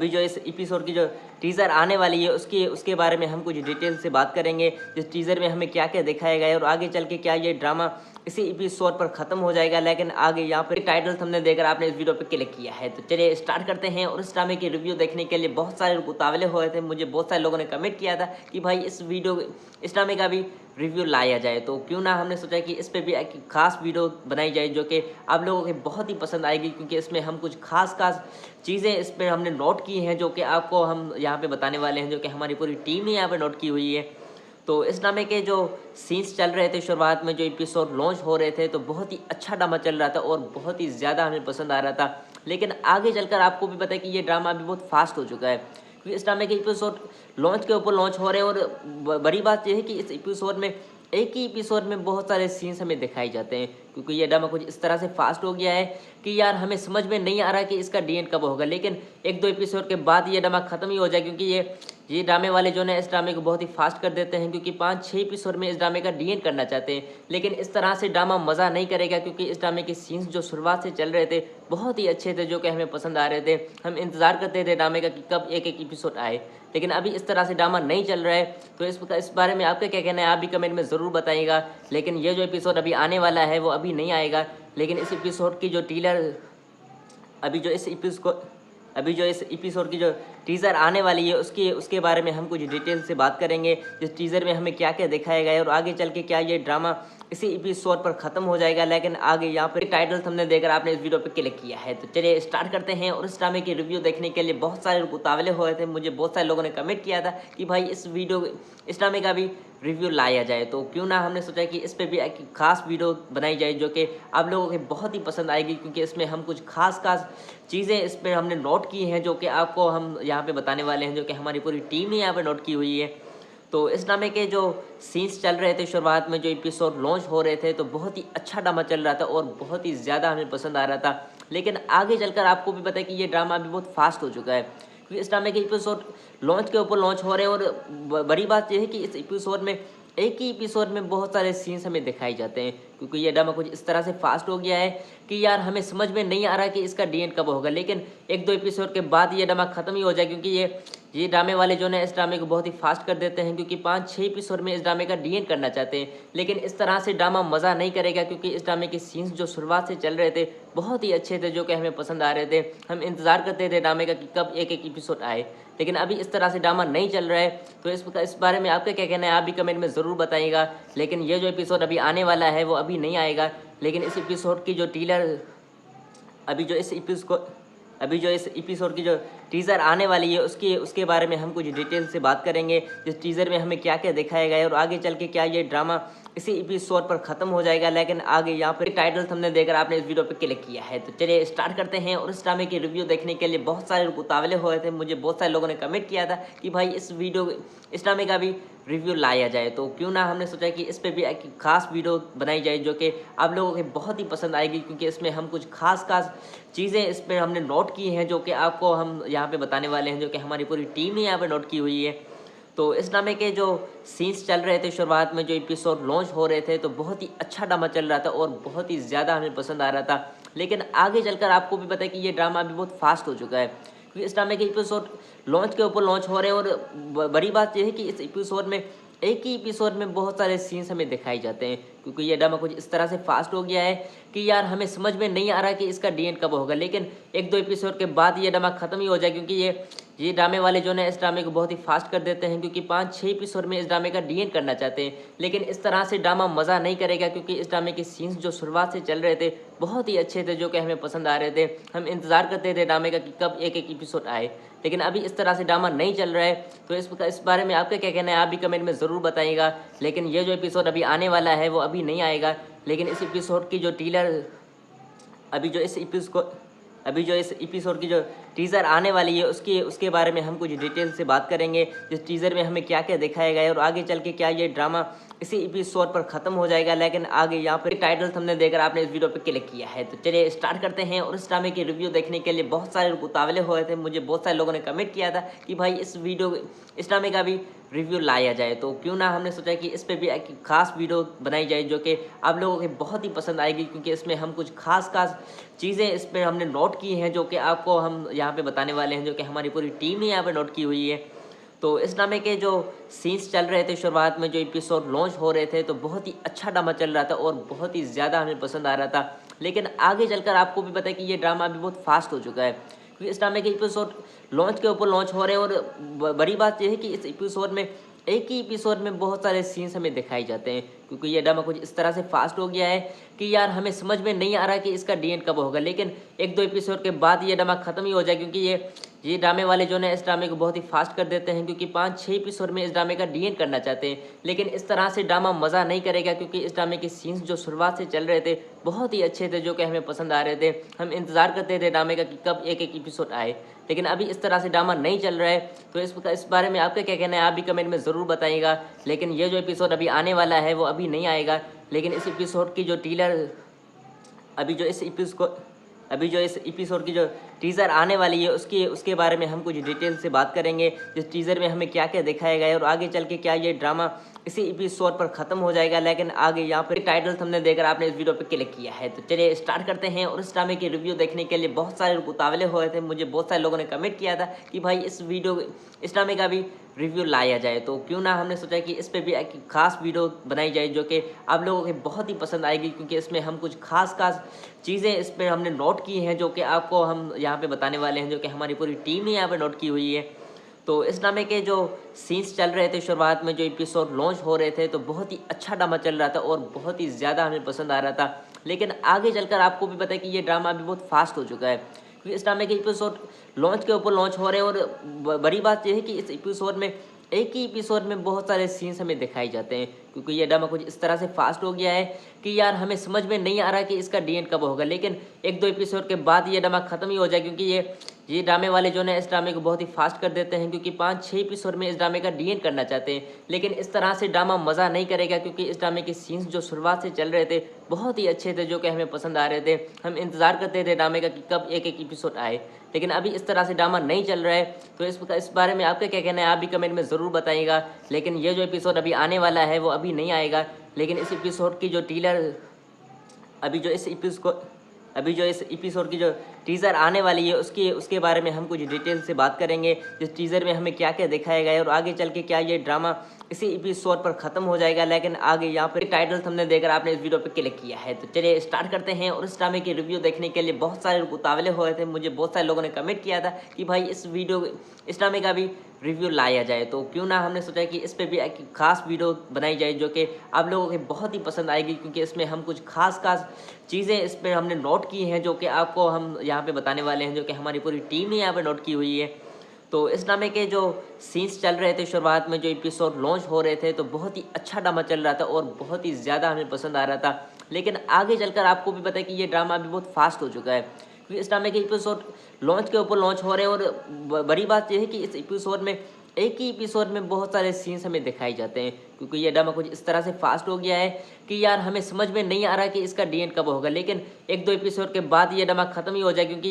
S1: जो इस एपिसोड की जो टीज़र आने वाली है उसके बारे में हम कुछ डिटेल से बात करेंगे। जिस टीज़र में हमें क्या क्या दिखाया गया है और आगे चल के क्या ये ड्रामा इसी एपिसोड पर ख़त्म हो जाएगा। लेकिन आगे यहाँ पर टाइटल थंबनेल देकर आपने इस वीडियो पर क्लिक किया है, तो चलिए स्टार्ट करते हैं। और इस ड्रामे की रिव्यू देखने के लिए बहुत सारे लोग उतावले हो रहे थे। मुझे बहुत सारे लोगों ने कमेंट किया था कि भाई इस ड्रामे का भी रिव्यू लाया जाए, तो क्यों ना हमने सोचा कि इस पे भी एक खास वीडियो बनाई जाए जो कि आप लोगों को बहुत ही पसंद आएगी, क्योंकि इसमें हम कुछ खास चीज़ें इस पर हमने नोट की हैं जो कि आपको हम यहाँ पे बताने वाले हैं, जो कि हमारी पूरी टीम ने यहाँ पे नोट की हुई है। तो इस ड्रामे के जो सीन्स चल रहे थे शुरुआत में, जो एपिसोड लॉन्च हो रहे थे, तो बहुत ही अच्छा ड्रामा चल रहा था और बहुत ही ज़्यादा हमें पसंद आ रहा था। लेकिन आगे चलकर आपको भी पता है कि ये ड्रामा अभी बहुत फास्ट हो चुका है, क्योंकि इस ड्रामे के एपिसोड लॉन्च के ऊपर लॉन्च हो रहे हैं। और बड़ी बात यह है कि इस एपिसोड में एक ही एपिसोड में बहुत सारे सीन्स हमें दिखाई जाते हैं, क्योंकि ये ड्रामा कुछ इस तरह से फास्ट हो गया है कि यार हमें समझ में नहीं आ रहा कि इसका डी एंड कब होगा। लेकिन एक दो एपिसोड के बाद ये ड्रामा खत्म ही हो जाए, क्योंकि ये ड्रामे वाले जो है इस ड्रामे को बहुत ही फास्ट कर देते हैं, क्योंकि 5-6 एपिसोड में इस ड्रामे का डी एंड करना चाहते हैं। लेकिन इस तरह से ड्रामा मज़ा नहीं करेगा, क्योंकि इस ड्रामे के सीन्स जो शुरुआत से चल रहे थे बहुत ही अच्छे थे, जो कि हमें पसंद आ रहे थे। हम इंतज़ार करते थे ड्रामे का कि कब एक एक एपिसोड आए। लेकिन अभी इस तरह से ड्रामा नहीं चल रहा है, तो इस बारे में आपका क्या कहना है आप भी कमेंट में ज़रूर बताइएगा। लेकिन ये जो एपिसोड अभी आने वाला है वो अभी नहीं आएगा, लेकिन इस एपिसोड की जो अभी जो इस एपिसोड की जो टीज़र आने वाली है उसके बारे में हम कुछ डिटेल से बात करेंगे। जिस टीज़र में हमें क्या क्या दिखाया गया है और आगे चल के क्या ये ड्रामा इसी एपिसोड पर ख़त्म हो जाएगा। लेकिन आगे यहाँ पर टाइटल थंबनेल देकर आपने इस वीडियो पर क्लिक किया है, तो चलिए स्टार्ट करते हैं। और इस ड्रामे की रिव्यू देखने के लिए बहुत सारे लोग उतावले हो रहे थे। मुझे बहुत सारे लोगों ने कमेंट किया था कि भाई इस ड्रामे का भी रिव्यू लाया जाए, तो क्यों ना हमने सोचा कि इस पे भी एक खास वीडियो बनाई जाए जो कि आप लोगों को बहुत ही पसंद आएगी, क्योंकि इसमें हम कुछ खास चीज़ें इस पर हमने नोट की हैं जो कि आपको हम यहाँ पे बताने वाले हैं, जो कि हमारी पूरी टीम ने यहाँ पे नोट की हुई है। तो इस ड्रामे के जो सीन्स चल रहे थे शुरुआत में, जो एपिसोड लॉन्च हो रहे थे, तो बहुत ही अच्छा ड्रामा चल रहा था और बहुत ही ज़्यादा हमें पसंद आ रहा था। लेकिन आगे चलकर आपको भी पता है कि ये ड्रामा अभी बहुत फास्ट हो चुका है, क्योंकि इस ड्रामे के एपिसोड लॉन्च के ऊपर लॉन्च हो रहे हैं। और बड़ी बात यह है कि इस एपिसोड में एक ही एपिसोड में बहुत सारे सीन्स हमें दिखाई जाते हैं, क्योंकि ये ड्रामा कुछ इस तरह से फास्ट हो गया है कि यार हमें समझ में नहीं आ रहा कि इसका डी एंड कब होगा। लेकिन एक दो एपिसोड के बाद ये ड्रामा खत्म ही हो जाए, क्योंकि ये ड्रामे वाले जो है इस ड्रामे को बहुत ही फास्ट कर देते हैं, क्योंकि 5-6 एपिसोड में इस ड्रामे का डी एंड करना चाहते हैं। लेकिन इस तरह से ड्रामा मज़ा नहीं करेगा, क्योंकि इस ड्रामे के सीन्स जो शुरुआत से चल रहे थे बहुत ही अच्छे थे, जो कि हमें पसंद आ रहे थे। हम इंतज़ार करते थे ड्रामे का कि कब एक एक एपिसोड आए। लेकिन अभी इस तरह से ड्रामा नहीं चल रहा है, तो इस बारे में आपका क्या कहना है आप भी कमेंट में ज़रूर बताइएगा। लेकिन ये जो एपिसोड अभी आने वाला है वो अभी नहीं आएगा, लेकिन इस एपिसोड की जो इस एपिसोड की जो टीज़र आने वाली है उसके बारे में हम कुछ डिटेल से बात करेंगे। जिस टीज़र में हमें क्या क्या दिखाया गया है और आगे चल के क्या ये ड्रामा इसी एपिसोड पर ख़त्म हो जाएगा। लेकिन आगे यहाँ पर टाइटल थंबनेल देकर आपने इस वीडियो पर क्लिक किया है, तो चलिए स्टार्ट करते हैं। और इस ड्रामे की रिव्यू देखने के लिए बहुत सारे लोग उतावले हो रहे थे। मुझे बहुत सारे लोगों ने कमेंट किया था कि भाई इस ड्रामे का भी रिव्यू लाया जाए, तो क्यों ना हमने सोचा कि इस पर भी एक खास वीडियो बनाई जाए, जो कि आप लोगों को बहुत ही पसंद आएगी, क्योंकि इसमें हम कुछ खास चीज़ें इसमें हमने नोट की हैं, जो कि आपको हम यहाँ पे बताने वाले हैं, जो कि हमारी पूरी टीम ने यहाँ पे नोट की हुई है। तो इस ड्रामे के जो सीन्स चल रहे थे शुरुआत में, जो एपिसोड लॉन्च हो रहे थे, तो बहुत ही अच्छा ड्रामा चल रहा था और बहुत ही ज़्यादा हमें पसंद आ रहा था। लेकिन आगे चलकर आपको भी पता है कि ये ड्रामा अभी बहुत फास्ट हो चुका है, क्योंकि इस ड्रामे के एपिसोड लॉन्च के ऊपर लॉन्च हो रहे हैं। और बड़ी बात यह है कि इस एपिसोड में एक ही एपिसोड में बहुत सारे सीन्स हमें दिखाई जाते हैं, क्योंकि ये ड्रामा कुछ इस तरह से फास्ट हो गया है कि यार हमें समझ में नहीं आ रहा कि इसका डी एंड कब होगा। लेकिन एक दो एपिसोड के बाद ये ड्रामा खत्म ही हो जाए, क्योंकि ये ड्रामे वाले जो है इस ड्रामे को बहुत ही फास्ट कर देते हैं, क्योंकि 5-6 एपिसोड में इस ड्रामे का डी एंड करना चाहते हैं। लेकिन इस तरह से ड्रामा मज़ा नहीं करेगा, क्योंकि इस ड्रामे के सीन्स जो शुरुआत से चल रहे थे बहुत ही अच्छे थे, जो कि हमें पसंद आ रहे थे। हम इंतज़ार करते थे ड्रामे का कि कब एक एक एपिसोड आए। लेकिन अभी इस तरह से ड्रामा नहीं चल रहा है, तो इस बारे में आपका क्या कहना है आप भी कमेंट में ज़रूर बताइएगा। लेकिन ये जो एपिसोड अभी आने वाला है वो अभी नहीं आएगा, लेकिन इस एपिसोड की जो इस एपिसोड की जो टीज़र आने वाली है उसके बारे में हम कुछ डिटेल से बात करेंगे। जिस टीज़र में हमें क्या क्या दिखाया गया है और आगे चल के क्या ये ड्रामा इसी एपिसोड पर ख़त्म हो जाएगा। लेकिन आगे यहाँ पर टाइटल थंबनेल देकर आपने इस वीडियो पर क्लिक किया है, तो चलिए स्टार्ट करते हैं। और इस ड्रामे की रिव्यू देखने के लिए बहुत सारे लोग उतावले हो रहे थे। मुझे बहुत सारे लोगों ने कमेंट किया था कि भाई इस ड्रामे का भी रिव्यू लाया जाए, तो क्यों ना हमने सोचा कि इस पर भी एक खास वीडियो बनाई जाए, जो कि आप लोगों को बहुत ही पसंद आएगी, क्योंकि इसमें हम कुछ खास चीज़ें इसमें हमने नोट की हैं, जो कि आपको हम यहाँ पे बताने वाले हैं, जो कि हमारी पूरी टीम ने यहाँ पे नोट की हुई है। तो इस ड्रामे के जो सीन्स चल रहे थे शुरुआत में, जो एपिसोड लॉन्च हो रहे थे, तो बहुत ही अच्छा ड्रामा चल रहा था और बहुत ही ज़्यादा हमें पसंद आ रहा था। लेकिन आगे चलकर आपको भी पता है कि ये ड्रामा अभी बहुत फास्ट हो चुका है, क्योंकि इस ड्रामे के एपिसोड लॉन्च के ऊपर लॉन्च हो रहे हैं। और बड़ी बात यह है कि इस एपिसोड में एक ही एपिसोड में बहुत सारे सीन्स हमें दिखाई जाते हैं, क्योंकि ये ड्रामा कुछ इस तरह से फास्ट हो गया है कि यार हमें समझ में नहीं आ रहा कि इसका डी एंड कब होगा। लेकिन एक दो एपिसोड के बाद ये ड्रामा खत्म ही हो जाए, क्योंकि ये ड्रामे वाले जो है इस ड्रामे को बहुत ही फास्ट कर देते हैं, क्योंकि 5-6 एपिसोड में इस ड्रामे का डी एंड करना चाहते हैं। लेकिन इस तरह से ड्रामा मज़ा नहीं करेगा, क्योंकि इस ड्रामे के सीन्स जो शुरुआत से चल रहे थे बहुत ही अच्छे थे, जो कि हमें पसंद आ रहे थे। हम इंतज़ार करते थे ड्रामे का कि कब एक एक एपिसोड आए। लेकिन अभी इस तरह से ड्रामा नहीं चल रहा है, तो इस बारे में आपका क्या कहना है आप भी कमेंट में ज़रूर बताइएगा। लेकिन ये जो एपिसोड अभी आने वाला है वो अभी नहीं आएगा, लेकिन इस एपिसोड की जो इस एपिसोड की जो टीज़र आने वाली है उसके बारे में हम कुछ डिटेल से बात करेंगे। जिस टीज़र में हमें क्या क्या दिखाया गया है और आगे चल के क्या ये ड्रामा इसी एपिसोड पर ख़त्म हो जाएगा। लेकिन आगे यहाँ पर टाइटल थंबनेल देकर आपने इस वीडियो पर क्लिक किया है, तो चलिए स्टार्ट करते हैं। और इस ड्रामे की रिव्यू देखने के लिए बहुत सारे लोग उतावले हो रहे थे। मुझे बहुत सारे लोगों ने कमेंट किया था कि भाई इस ड्रामे का भी रिव्यू लाया जाए, तो क्यों ना हमने सोचा कि इस पर भी एक खास वीडियो बनाई जाए, जो कि आप लोगों को बहुत ही पसंद आएगी, क्योंकि इसमें हम कुछ खास चीज़ें इसमें हमने नोट की हैं, जो कि आपको हम यहाँ पे बताने वाले हैं, जो कि हमारी पूरी टीम ने यहाँ पे नोट की हुई है। तो इस ड्रामे के जो सीन्स चल रहे थे शुरुआत में, जो एपिसोड लॉन्च हो रहे थे, तो बहुत ही अच्छा ड्रामा चल रहा था और बहुत ही ज़्यादा हमें पसंद आ रहा था। लेकिन आगे चलकर आपको भी पता है कि ये ड्रामा अभी बहुत फास्ट हो चुका है, क्योंकि इस ड्रामे के एपिसोड लॉन्च के ऊपर लॉन्च हो रहे हैं। और बड़ी बात यह है कि इस एपिसोड में एक ही एपिसोड में बहुत सारे सीन्स हमें दिखाई जाते हैं, क्योंकि ये ड्रामा कुछ इस तरह से फास्ट हो गया है कि यार हमें समझ में नहीं आ रहा कि इसका डी एंड कब होगा, लेकिन एक दो एपिसोड के बाद ये ड्रामा खत्म ही हो जाए, क्योंकि ये ड्रामे वाले जो है इस ड्रामे को बहुत ही फास्ट कर देते हैं, क्योंकि 5-6 एपिसोड में इस ड्रामे का डी एंड करना चाहते हैं। लेकिन इस तरह से ड्रामा मज़ा नहीं करेगा, क्योंकि इस ड्रामे के सीन्स जो शुरुआत से चल रहे थे बहुत ही अच्छे थे, जो कि हमें पसंद आ रहे थे। हम इंतज़ार करते थे ड्रामे का कि कब एक एक एपिसोड आए, लेकिन अभी इस तरह से ड्रामा नहीं चल रहा है। तो इस बारे में आपका क्या कहना है, आप भी कमेंट में ज़रूर बताइएगा। लेकिन ये जो एपिसोड अभी आने वाला है वो अभी नहीं आएगा, लेकिन इस एपिसोड की जो टीलर अभी जो इस एपिसोड की जो टीज़र आने वाली है उसके बारे में हम कुछ डिटेल से बात करेंगे। इस टीज़र में हमें क्या क्या दिखाया गया है और आगे चल के क्या ये ड्रामा इसी एपिसोड पर ख़त्म हो जाएगा। लेकिन आगे यहाँ पर टाइटल हमने देखकर आपने इस वीडियो पे क्लिक किया है, तो चलिए स्टार्ट करते हैं। और इस ड्रामे की रिव्यू देखने के लिए बहुत सारे लोग उतावले हो रहे थे। मुझे बहुत सारे लोगों ने कमेंट किया था कि भाई इस ड्रामे का भी रिव्यू लाया जाए, तो क्यों ना हमने सोचा कि इस पर भी एक खास वीडियो बनाई जाए जो कि आप लोगों को बहुत ही पसंद आएगी, क्योंकि इसमें हम कुछ खास चीज़ें इस पर हमने नोट की हैं जो कि आपको हम यहाँ पे बताने वाले हैं, जो कि हमारी पूरी टीम ने यहाँ पे नोट की हुई है। तो इस ड्रामे के जो सीन्स चल रहे थे शुरुआत में, जो एपिसोड लॉन्च हो रहे थे, तो बहुत ही अच्छा ड्रामा चल रहा था और बहुत ही ज़्यादा हमें पसंद आ रहा था। लेकिन आगे चलकर आपको भी पता है कि ये ड्रामा अभी बहुत फास्ट हो चुका है, क्योंकि इस ड्रामे के एपिसोड लॉन्च के ऊपर लॉन्च हो रहे हैं। और बड़ी बात यह है कि इस एपिसोड में एक ही एपिसोड में बहुत सारे सीन्स हमें दिखाई जाते हैं, क्योंकि ये ड्रामा कुछ इस तरह से फास्ट हो गया है कि यार हमें समझ में नहीं आ रहा कि इसका डी एंड कब होगा, लेकिन एक दो एपिसोड के बाद ये ड्रामा खत्म ही हो जाए, क्योंकि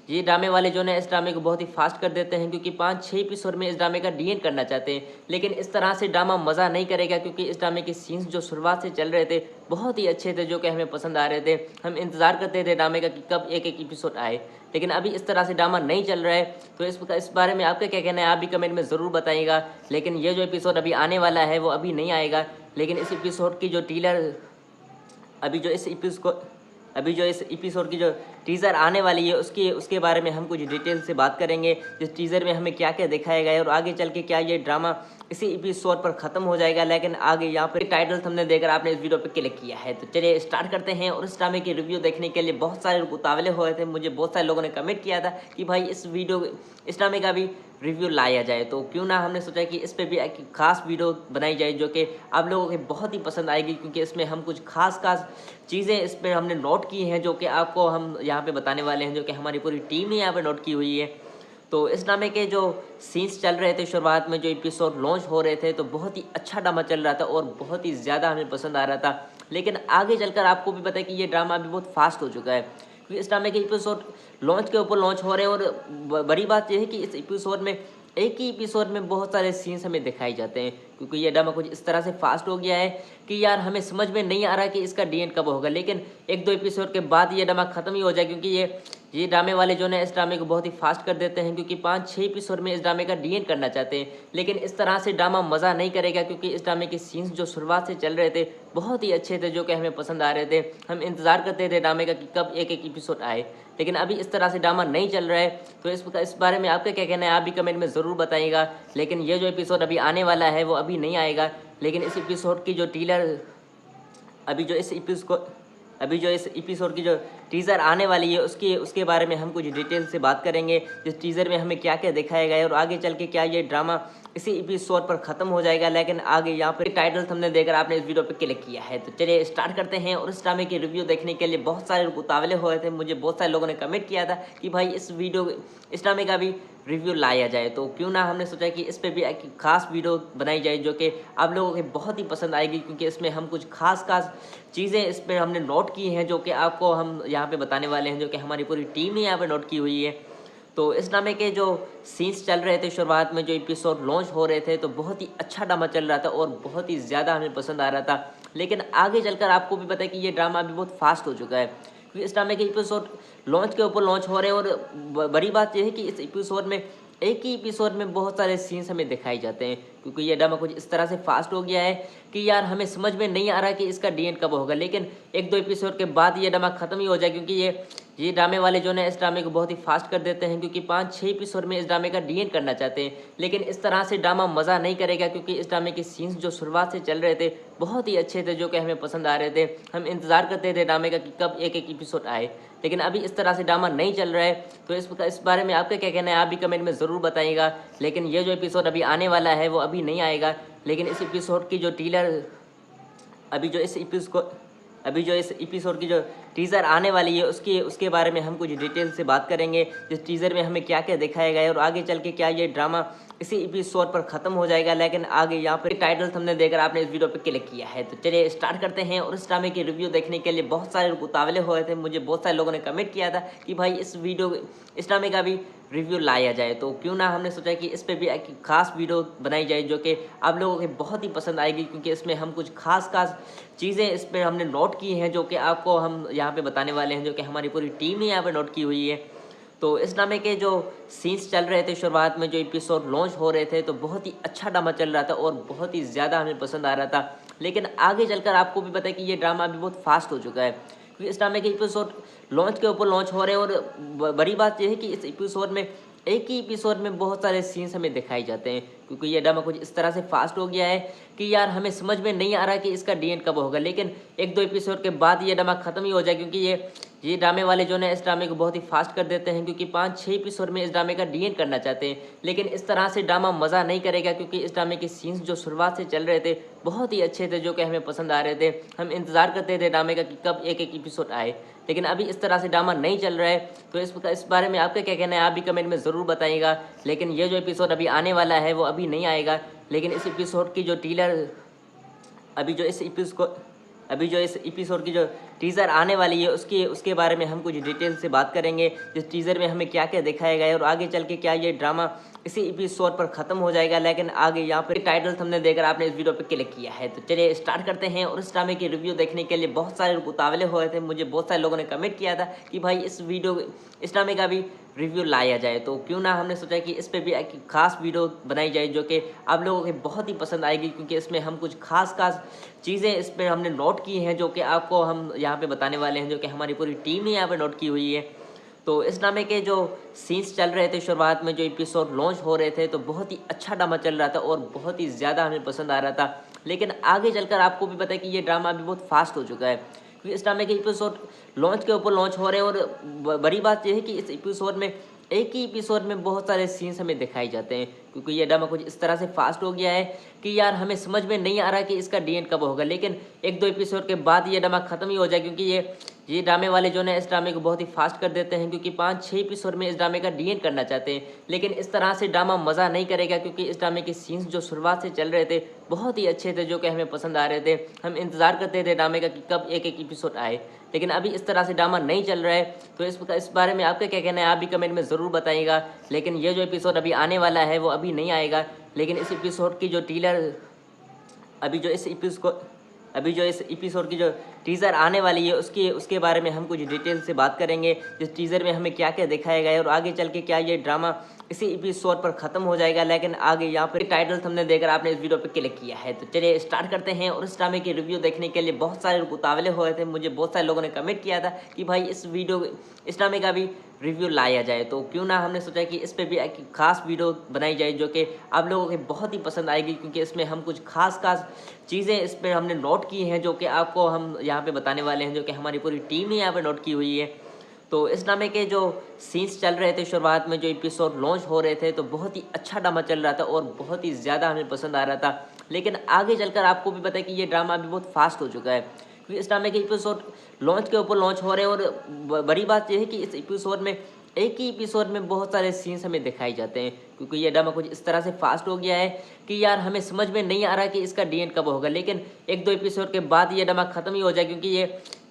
S1: ये ड्रामे वाले जो है इस ड्रामे को बहुत ही फास्ट कर देते हैं, क्योंकि 5-6 एपिसोड में इस ड्रामे का डी एंड करना चाहते हैं। लेकिन इस तरह से ड्रामा मज़ा नहीं करेगा, क्योंकि इस ड्रामे के सीन्स जो शुरुआत से चल रहे थे बहुत ही अच्छे थे, जो कि हमें पसंद आ रहे थे। हम इंतज़ार करते थे ड्रामे का कि कब एक एक एपिसोड आए, लेकिन अभी इस तरह से ड्रामा नहीं चल रहा है। तो इस बारे में आपका क्या कहना है, आप भी कमेंट में ज़रूर बताइएगा। लेकिन ये जो एपिसोड अभी आने वाला है वो अभी नहीं आएगा, लेकिन इस एपिसोड की जो टीलर अभी जो इस एपिसोड की जो टीज़र आने वाली है उसके बारे में हम कुछ डिटेल से बात करेंगे। जिस टीज़र में हमें क्या क्या दिखाया गया है और आगे चल के क्या ये ड्रामा इसी एपिसोड पर ख़त्म हो जाएगा। लेकिन आगे यहाँ पर टाइटल हमने देखकर आपने इस वीडियो पे क्लिक किया है, तो चलिए स्टार्ट करते हैं। और इस ड्रामे की रिव्यू देखने के लिए बहुत सारे लोग उतावले हो रहे थे। मुझे बहुत सारे लोगों ने कमेंट किया था कि भाई इस ड्रामे का भी रिव्यू लाया जाए, तो क्यों ना हमने सोचा कि इस पर भी एक खास वीडियो बनाई जाए जो कि आप लोगों को बहुत ही पसंद आएगी, क्योंकि इसमें हम कुछ खास चीज़ें इस पर हमने नोट की हैं जो कि आपको हम यहाँ पे बताने वाले हैं, जो कि हमारी पूरी टीम ने यहाँ पे नोट की हुई है। तो इस ड्रामे के जो सीन्स चल रहे थे शुरुआत में, जो एपिसोड लॉन्च हो रहे थे, तो बहुत ही अच्छा ड्रामा चल रहा था और बहुत ही ज़्यादा हमें पसंद आ रहा था। लेकिन आगे चलकर आपको भी पता है कि ये ड्रामा अभी बहुत फास्ट हो चुका है, क्योंकि इस ड्रामे के एपिसोड लॉन्च के ऊपर लॉन्च हो रहे हैं। और बड़ी बात यह है कि इस एपिसोड में एक ही एपिसोड में बहुत सारे सीन्स हमें दिखाई जाते हैं, क्योंकि ये ड्रामा कुछ इस तरह से फास्ट हो गया है कि यार हमें समझ में नहीं आ रहा कि इसका डी एंड कब होगा, लेकिन एक दो एपिसोड के बाद ये ड्रामा खत्म ही हो जाए, क्योंकि ये ड्रामे वाले जो है इस ड्रामे को बहुत ही फास्ट कर देते हैं, क्योंकि 5-6 एपिसोड में इस ड्रामे का डी एंड करना चाहते हैं। लेकिन इस तरह से ड्रामा मज़ा नहीं करेगा, क्योंकि इस ड्रामे के सीन्स जो शुरुआत से चल रहे थे बहुत ही अच्छे थे, जो कि हमें पसंद आ रहे थे। हम इंतज़ार करते थे ड्रामे का कि कब एक एक एपिसोड आए, लेकिन अभी इस तरह से ड्रामा नहीं चल रहा है। तो इस बारे में आपका क्या कहना है, आप भी कमेंट में ज़रूर बताइएगा। लेकिन ये जो एपिसोड अभी आने वाला है वो अभी नहीं आएगा, लेकिन इस एपिसोड की जो टीलर अभी जो इस एपिसोड की जो टीज़र आने वाली है उसके बारे में हम कुछ डिटेल से बात करेंगे। जिस टीज़र में हमें क्या क्या दिखाया गया है और आगे चल के क्या ये ड्रामा इसी एपिसोड पर ख़त्म हो जाएगा। लेकिन आगे यहाँ पर टाइटल हमने देखकर आपने इस वीडियो पे क्लिक किया है, तो चलिए स्टार्ट करते हैं। और इस ड्रामे की रिव्यू देखने के लिए बहुत सारे लोग उतावले हो रहे थे। मुझे बहुत सारे लोगों ने कमेंट किया था कि भाई इस ड्रामे का भी रिव्यू लाया जाए, तो क्यों ना हमने सोचा कि इस पर भी एक खास वीडियो बनाई जाए जो कि आप लोगों को बहुत ही पसंद आएगी, क्योंकि इसमें हम कुछ खास चीज़ें इस पर हमने नोट की हैं जो कि आपको हम यहाँ पे बताने वाले हैं, जो कि हमारी पूरी टीम ने यहाँ पे नोट की हुई है। तो इस ड्रामे के जो सीन्स चल रहे थे शुरुआत में, जो एपिसोड लॉन्च हो रहे थे, तो बहुत ही अच्छा ड्रामा चल रहा था और बहुत ही ज़्यादा हमें पसंद आ रहा था। लेकिन आगे चलकर आपको भी पता है कि ये ड्रामा अभी बहुत फास्ट हो चुका है, क्योंकि इस ड्रामे के एपिसोड लॉन्च के ऊपर लॉन्च हो रहे हैं। और बड़ी बात यह है कि इस एपिसोड में एक ही एपिसोड में बहुत सारे सीन्स हमें दिखाई जाते हैं, क्योंकि ये ड्रामा कुछ इस तरह से फास्ट हो गया है कि यार हमें समझ में नहीं आ रहा कि इसका डी एंड कब होगा, लेकिन एक दो एपिसोड के बाद ये ड्रामा खत्म ही हो जाए, क्योंकि ये ड्रामे वाले जो है इस ड्रामे को बहुत ही फास्ट कर देते हैं, क्योंकि 5-6 एपिसोड में इस ड्रामे का डी एंड करना चाहते हैं। लेकिन इस तरह से ड्रामा मज़ा नहीं करेगा, क्योंकि इस ड्रामे के सीन्स जो शुरुआत से चल रहे थे बहुत ही अच्छे थे, जो कि हमें पसंद आ रहे थे। हम इंतज़ार करते थे ड्रामे का कि कब एक एक एपिसोड आए, लेकिन अभी इस तरह से ड्रामा नहीं चल रहा है। तो इस बारे में आपका क्या कहना है, आप भी कमेंट में ज़रूर बताइएगा। लेकिन ये जो एपिसोड अभी आने वाला है वो अभी नहीं आएगा, लेकिन इस एपिसोड की जो अभी जो इस एपिसोड को अभी जो इस एपिसोड की जो टीज़र आने वाली है उसके बारे में हम कुछ डिटेल से बात करेंगे। जिस टीज़र में हमें क्या क्या दिखाया गया है और आगे चल के क्या ये ड्रामा इसी एपिसोड पर ख़त्म हो जाएगा। लेकिन आगे यहाँ पर टाइटल थंबनेल देकर आपने इस वीडियो पर क्लिक किया है, तो चलिए स्टार्ट करते हैं। और इस ड्रामे की रिव्यू देखने के लिए बहुत सारे लोग उतावले हो रहे थे। मुझे बहुत सारे लोगों ने कमेंट किया था कि भाई इस ड्रामे का भी रिव्यू लाया जाए, तो क्यों ना हमने सोचा कि इस पर भी एक खास वीडियो बनाई जाए जो कि आप लोगों को बहुत ही पसंद आएगी, क्योंकि इसमें हम कुछ खास चीज़ें इसमें हमने नोट की हैं जो कि आपको हम यहाँ पे बताने वाले हैं, जो कि हमारी पूरी टीम ने यहाँ पे नोट की हुई है। तो इस ड्रामे के जो सीन्स चल रहे थे शुरुआत में, जो एपिसोड लॉन्च हो रहे थे, तो बहुत ही अच्छा ड्रामा चल रहा था और बहुत ही ज़्यादा हमें पसंद आ रहा था। लेकिन आगे चलकर आपको भी पता है कि ये ड्रामा अभी बहुत फास्ट हो चुका है, क्योंकि इस ड्रामे के एपिसोड लॉन्च के ऊपर लॉन्च हो रहे हैं। और बड़ी बात यह है कि इस एपिसोड में एक ही एपिसोड में बहुत सारे सीन्स हमें दिखाई जाते हैं, क्योंकि ये ड्रामा कुछ इस तरह से फास्ट हो गया है कि यार हमें समझ में नहीं आ रहा कि इसका डी एंड कब होगा। लेकिन एक दो एपिसोड के बाद ये ड्रामा खत्म ही हो जाए, क्योंकि ये ड्रामे वाले जो है इस ड्रामे को बहुत ही फास्ट कर देते हैं, क्योंकि 5-6 एपिसोड में इस ड्रामे का डी एंड करना चाहते हैं। लेकिन इस तरह से ड्रामा मज़ा नहीं करेगा, क्योंकि इस ड्रामे के सीन्स जो शुरुआत से चल रहे थे बहुत ही अच्छे थे, जो कि हमें पसंद आ रहे थे। हम इंतज़ार करते थे ड्रामे का कि कब एक एपिसोड आए। लेकिन अभी इस तरह से ड्रामा नहीं चल रहा है, तो इस बारे में आपका क्या कहना है आप भी कमेंट में ज़रूर बताइएगा। लेकिन ये जो एपिसोड अभी आने वाला है वो अभी नहीं आएगा। लेकिन इस एपिसोड की जो अभी जो इस एपिसोड की जो टीज़र आने वाली है उसके बारे में हम कुछ डिटेल से बात करेंगे। जिस टीज़र में हमें क्या क्या दिखाया गया है और आगे चल के क्या ये ड्रामा इसी एपिसोड पर ख़त्म हो जाएगा। लेकिन आगे यहाँ पर टाइटल थंबनेल देकर आपने इस वीडियो पर क्लिक किया है, तो चलिए स्टार्ट करते हैं। और इस ड्रामे की रिव्यू देखने के लिए बहुत सारे लोग उतावले हो रहे थे। मुझे बहुत सारे लोगों ने कमेंट किया था कि भाई इस ड्रामे का भी रिव्यू लाया जाए, तो क्यों ना हमने सोचा कि इस पर भी एक खास वीडियो बनाई जाए जो कि आप लोगों को बहुत ही पसंद आएगी, क्योंकि इसमें हम कुछ खास चीज़ें इसमें हमने नोट की हैं जो कि आपको हम यहाँ पे बताने वाले हैं, जो कि हमारी पूरी टीम ने यहाँ पे नोट की हुई है। तो इस ड्रामे के जो सीन्स चल रहे थे शुरुआत में, जो एपिसोड लॉन्च हो रहे थे, तो बहुत ही अच्छा ड्रामा चल रहा था और बहुत ही ज़्यादा हमें पसंद आ रहा था। लेकिन आगे चलकर आपको भी पता है कि ये ड्रामा अभी बहुत फास्ट हो चुका है, क्योंकि इस ड्रामे के एपिसोड लॉन्च के ऊपर लॉन्च हो रहे हैं। और बड़ी बात यह है कि इस एपिसोड में एक ही एपिसोड में बहुत सारे सीन्स हमें दिखाई जाते हैं, क्योंकि ये ड्रामा कुछ इस तरह से फास्ट हो गया है कि यार हमें समझ में नहीं आ रहा कि इसका डी एंड कब होगा। लेकिन एक दो एपिसोड के बाद ये ड्रामा खत्म ही हो जाए, क्योंकि ये ड्रामे वाले जो है इस ड्रामे को बहुत ही फास्ट कर देते हैं, क्योंकि 5-6 एपिसोड में इस ड्रामे का डी एंड करना चाहते हैं। लेकिन इस तरह से ड्रामा मज़ा नहीं करेगा, क्योंकि इस ड्रामे के सीन्स जो शुरुआत से चल रहे थे बहुत ही अच्छे थे, जो कि हमें पसंद आ रहे थे। हम इंतज़ार करते थे ड्रामे का कि कब एक एपिसोड आए। लेकिन अभी इस तरह से ड्रामा नहीं चल रहा है, तो इस बारे में आपका क्या कहना है आप भी कमेंट में ज़रूर बताइएगा। लेकिन ये जो एपिसोड अभी आने वाला है वो अभी नहीं आएगा। लेकिन इस एपिसोड की जो अभी जो इस एपिसोड की जो टीज़र आने वाली है उसके बारे में हम कुछ डिटेल से बात करेंगे। जिस टीज़र में हमें क्या क्या दिखाया गया है और आगे चल के क्या ये ड्रामा इसी एपिसोड पर ख़त्म हो जाएगा। लेकिन आगे यहाँ पर टाइटल थंबनेल देकर आपने इस वीडियो पर क्लिक किया है, तो चलिए स्टार्ट करते हैं। और इस ड्रामे की रिव्यू देखने के लिए बहुत सारे लोग उतावले हो रहे थे। मुझे बहुत सारे लोगों ने कमेंट किया था कि भाई इस ड्रामे का भी रिव्यू लाया जाए, तो क्यों ना हमने सोचा कि इस पर भी एक खास वीडियो बनाई जाए जो कि आप लोगों को बहुत ही पसंद आएगी, क्योंकि इसमें हम कुछ खास चीज़ें इसमें हमने नोट की हैं जो कि आपको हम यहाँ पे बताने वाले हैं, जो कि हमारी पूरी टीम ने यहाँ पे नोट की हुई है। तो इस ड्रामे के जो सीन्स चल रहे थे शुरुआत में, जो एपिसोड लॉन्च हो रहे थे, तो बहुत ही अच्छा ड्रामा चल रहा था और बहुत ही ज़्यादा हमें पसंद आ रहा था। लेकिन आगे चलकर आपको भी पता है कि ये ड्रामा अभी बहुत फास्ट हो चुका है, क्योंकि इस ड्रामे के एपिसोड लॉन्च के ऊपर लॉन्च हो रहे हैं। और बड़ी बात यह है कि इस एपिसोड में एक ही एपिसोड में बहुत सारे सीन्स हमें दिखाई जाते हैं, क्योंकि ये ड्रामा कुछ इस तरह से फास्ट हो गया है कि यार हमें समझ में नहीं आ रहा कि इसका डी एंड कब होगा। लेकिन एक दो एपिसोड के बाद ये ड्रामा खत्म ही हो जाए, क्योंकि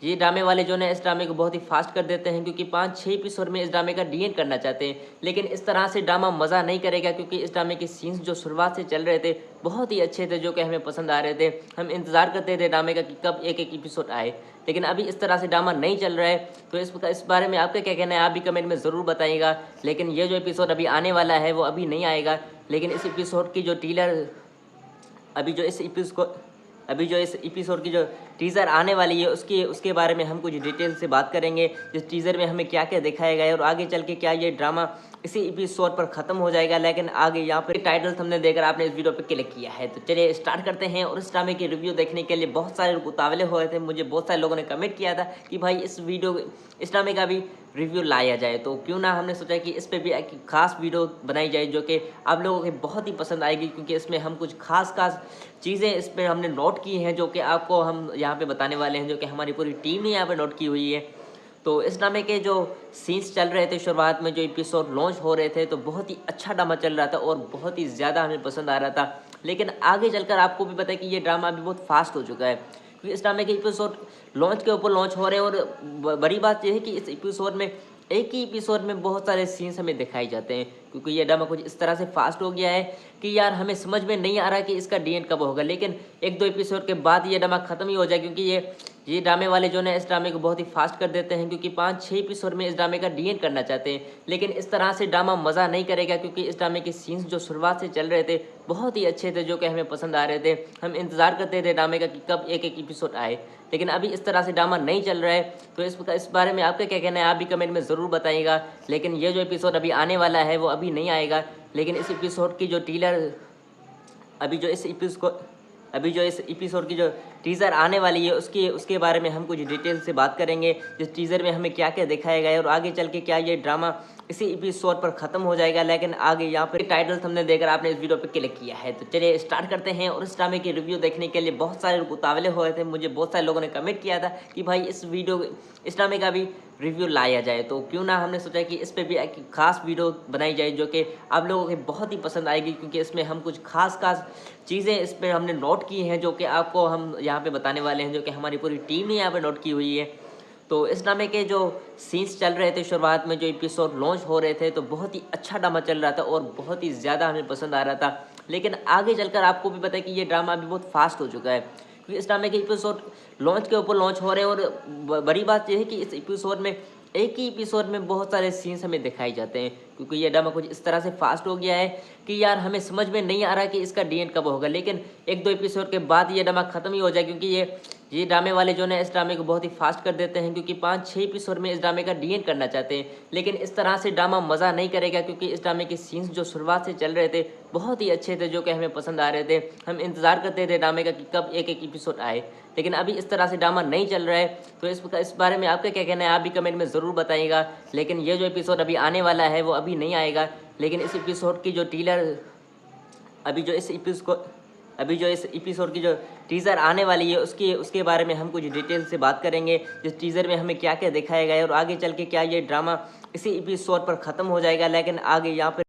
S1: ये ड्रामे वाले जो है इस ड्रामे को बहुत ही फास्ट कर देते हैं, क्योंकि 5-6 एपिसोड में इस ड्रामे का डी एंड करना चाहते हैं। लेकिन इस तरह से ड्रामा मज़ा नहीं करेगा, क्योंकि इस ड्रामे के सीन्स जो शुरुआत से चल रहे थे बहुत ही अच्छे थे, जो कि हमें पसंद आ रहे थे। हम इंतज़ार करते थे ड्रामे का कि कब एक एपिसोड आए। लेकिन अभी इस तरह से ड्रामा नहीं चल रहा है, तो इस बारे में आपका क्या कहना है आप भी कमेंट में ज़रूर बताइएगा। लेकिन ये जो एपिसोड अभी आने वाला है वो अभी नहीं आएगा। लेकिन इस एपिसोड की जो अभी जो इस एपिसोड की जो टीज़र आने वाली है उसके बारे में हम कुछ डिटेल से बात करेंगे। जिस टीज़र में हमें क्या क्या दिखाया गया है और आगे चल के क्या ये ड्रामा इसी एपिसोड पर ख़त्म हो जाएगा। लेकिन आगे यहाँ पे टाइटल हमने देखकर आपने इस वीडियो पे क्लिक किया है, तो चलिए स्टार्ट करते हैं। और इस ड्रामे की रिव्यू देखने के लिए बहुत सारे लोग उतावले हो रहे थे। मुझे बहुत सारे लोगों ने कमेंट किया था कि भाई इस ड्रामे का भी रिव्यू लाया जाए, तो क्यों ना हमने सोचा कि इस पर भी एक खास वीडियो बनाई जाए जो कि आप लोगों को बहुत ही पसंद आएगी, क्योंकि इसमें हम कुछ खास चीज़ें इस पर हमने नोट की हैं जो कि आपको हम यहाँ पे बताने वाले हैं, जो कि हमारी पूरी टीम ने यहाँ पे नोट की हुई है। तो इस ड्रामे के जो सीन्स चल रहे थे शुरुआत में, जो एपिसोड लॉन्च हो रहे थे, तो बहुत ही अच्छा ड्रामा चल रहा था और बहुत ही ज़्यादा हमें पसंद आ रहा था। लेकिन आगे चलकर आपको भी पता है कि ये ड्रामा अभी बहुत फास्ट हो चुका है, क्योंकि इस ड्रामे के एपिसोड लॉन्च के ऊपर लॉन्च हो रहे हैं। और बड़ी बात यह है कि इस एपिसोड में एक ही एपिसोड में बहुत सारे सीन्स हमें दिखाई जाते हैं, क्योंकि ये ड्रामा कुछ इस तरह से फास्ट हो गया है कि यार हमें समझ में नहीं आ रहा कि इसका डी एंड कब होगा। लेकिन एक दो एपिसोड के बाद ये ड्रामा खत्म ही हो जाए, क्योंकि ये ड्रामे वाले जो है इस ड्रामे को बहुत ही फास्ट कर देते हैं, क्योंकि 5-6 एपिसोड में इस ड्रामे का डी एंड करना चाहते हैं। लेकिन इस तरह से ड्रामा मज़ा नहीं करेगा, क्योंकि इस ड्रामे के सीन्स जो शुरुआत से चल रहे थे बहुत ही अच्छे थे, जो कि हमें पसंद आ रहे थे। हम इंतज़ार करते थे ड्रामे का कि कब एक एपिसोड आए। लेकिन अभी इस तरह से ड्रामा नहीं चल रहा है, तो इस बारे में आपका क्या कहना है आप भी कमेंट में ज़रूर बताइएगा। लेकिन ये जो एपिसोड अभी आने वाला है वो अभी नहीं आएगा, लेकिन इस एपिसोड की जो इस एपिसोड की जो टीज़र आने वाली है उसके बारे में हम कुछ डिटेल से बात करेंगे। जिस टीज़र में हमें क्या क्या दिखाया गया है और आगे चल के क्या ये ड्रामा इसी एपिसोड पर ख़त्म हो जाएगा। लेकिन आगे यहाँ पर टाइटल हमने देखकर आपने इस वीडियो पे क्लिक किया है, तो चलिए स्टार्ट करते हैं। और इस ड्रामे की रिव्यू देखने के लिए बहुत सारे लोग उतावले हो रहे थे। मुझे बहुत सारे लोगों ने कमेंट किया था कि भाई इस ड्रामे का भी रिव्यू लाया जाए, तो क्यों ना हमने सोचा कि इस पर भी एक खास वीडियो बनाई जाए जो कि आप लोगों को बहुत ही पसंद आएगी, क्योंकि इसमें हम कुछ खास चीज़ें इस पर हमने नोट की हैं जो कि आपको हम यहाँ पे बताने वाले हैं, जो कि हमारी पूरी टीम ने यहाँ पे नोट की हुई है। तो इस ड्रामे के जो सीन्स चल रहे थे शुरुआत में, जो एपिसोड लॉन्च हो रहे थे, तो बहुत ही अच्छा ड्रामा चल रहा था और बहुत ही ज़्यादा हमें पसंद आ रहा था। लेकिन आगे चलकर आपको भी पता है कि ये ड्रामा अभी बहुत फास्ट हो चुका है, क्योंकि इस ड्रामे के एपिसोड लॉन्च के ऊपर लॉन्च हो रहे हैं। और बड़ी बात यह है कि इस एपिसोड में एक ही एपिसोड में बहुत सारे सीन्स हमें दिखाई जाते हैं, क्योंकि ये ड्रामा कुछ इस तरह से फास्ट हो गया है कि यार हमें समझ में नहीं आ रहा कि इसका डी एंड कब होगा। लेकिन एक दो एपिसोड के बाद ये ड्रामा खत्म ही हो जाए, क्योंकि ये ड्रामे वाले जो है इस ड्रामे को बहुत ही फास्ट कर देते हैं, क्योंकि 5-6 एपिसोड में इस ड्रामे का डी एंड करना चाहते हैं। लेकिन इस तरह से ड्रामा मज़ा नहीं करेगा, क्योंकि इस ड्रामे के सीन्स जो शुरुआत से चल रहे थे बहुत ही अच्छे थे, जो कि हमें पसंद आ रहे थे। हम इंतज़ार करते थे ड्रामे का कि कब एक एपिसोड आए। लेकिन अभी इस तरह से ड्रामा नहीं चल रहा है, तो इस बारे में आपका क्या कहना है आप भी कमेंट में ज़रूर बताइएगा। लेकिन ये जो एपिसोड अभी आने वाला है वो अभी नहीं आएगा, लेकिन इस एपिसोड की जो इस एपिसोड की जो टीज़र आने वाली है उसके बारे में हम कुछ डिटेल से बात करेंगे। जिस टीज़र में हमें क्या क्या दिखाया गया है और आगे चल के क्या ये ड्रामा इसी एपिसोड पर ख़त्म हो जाएगा। लेकिन आगे यहाँ पर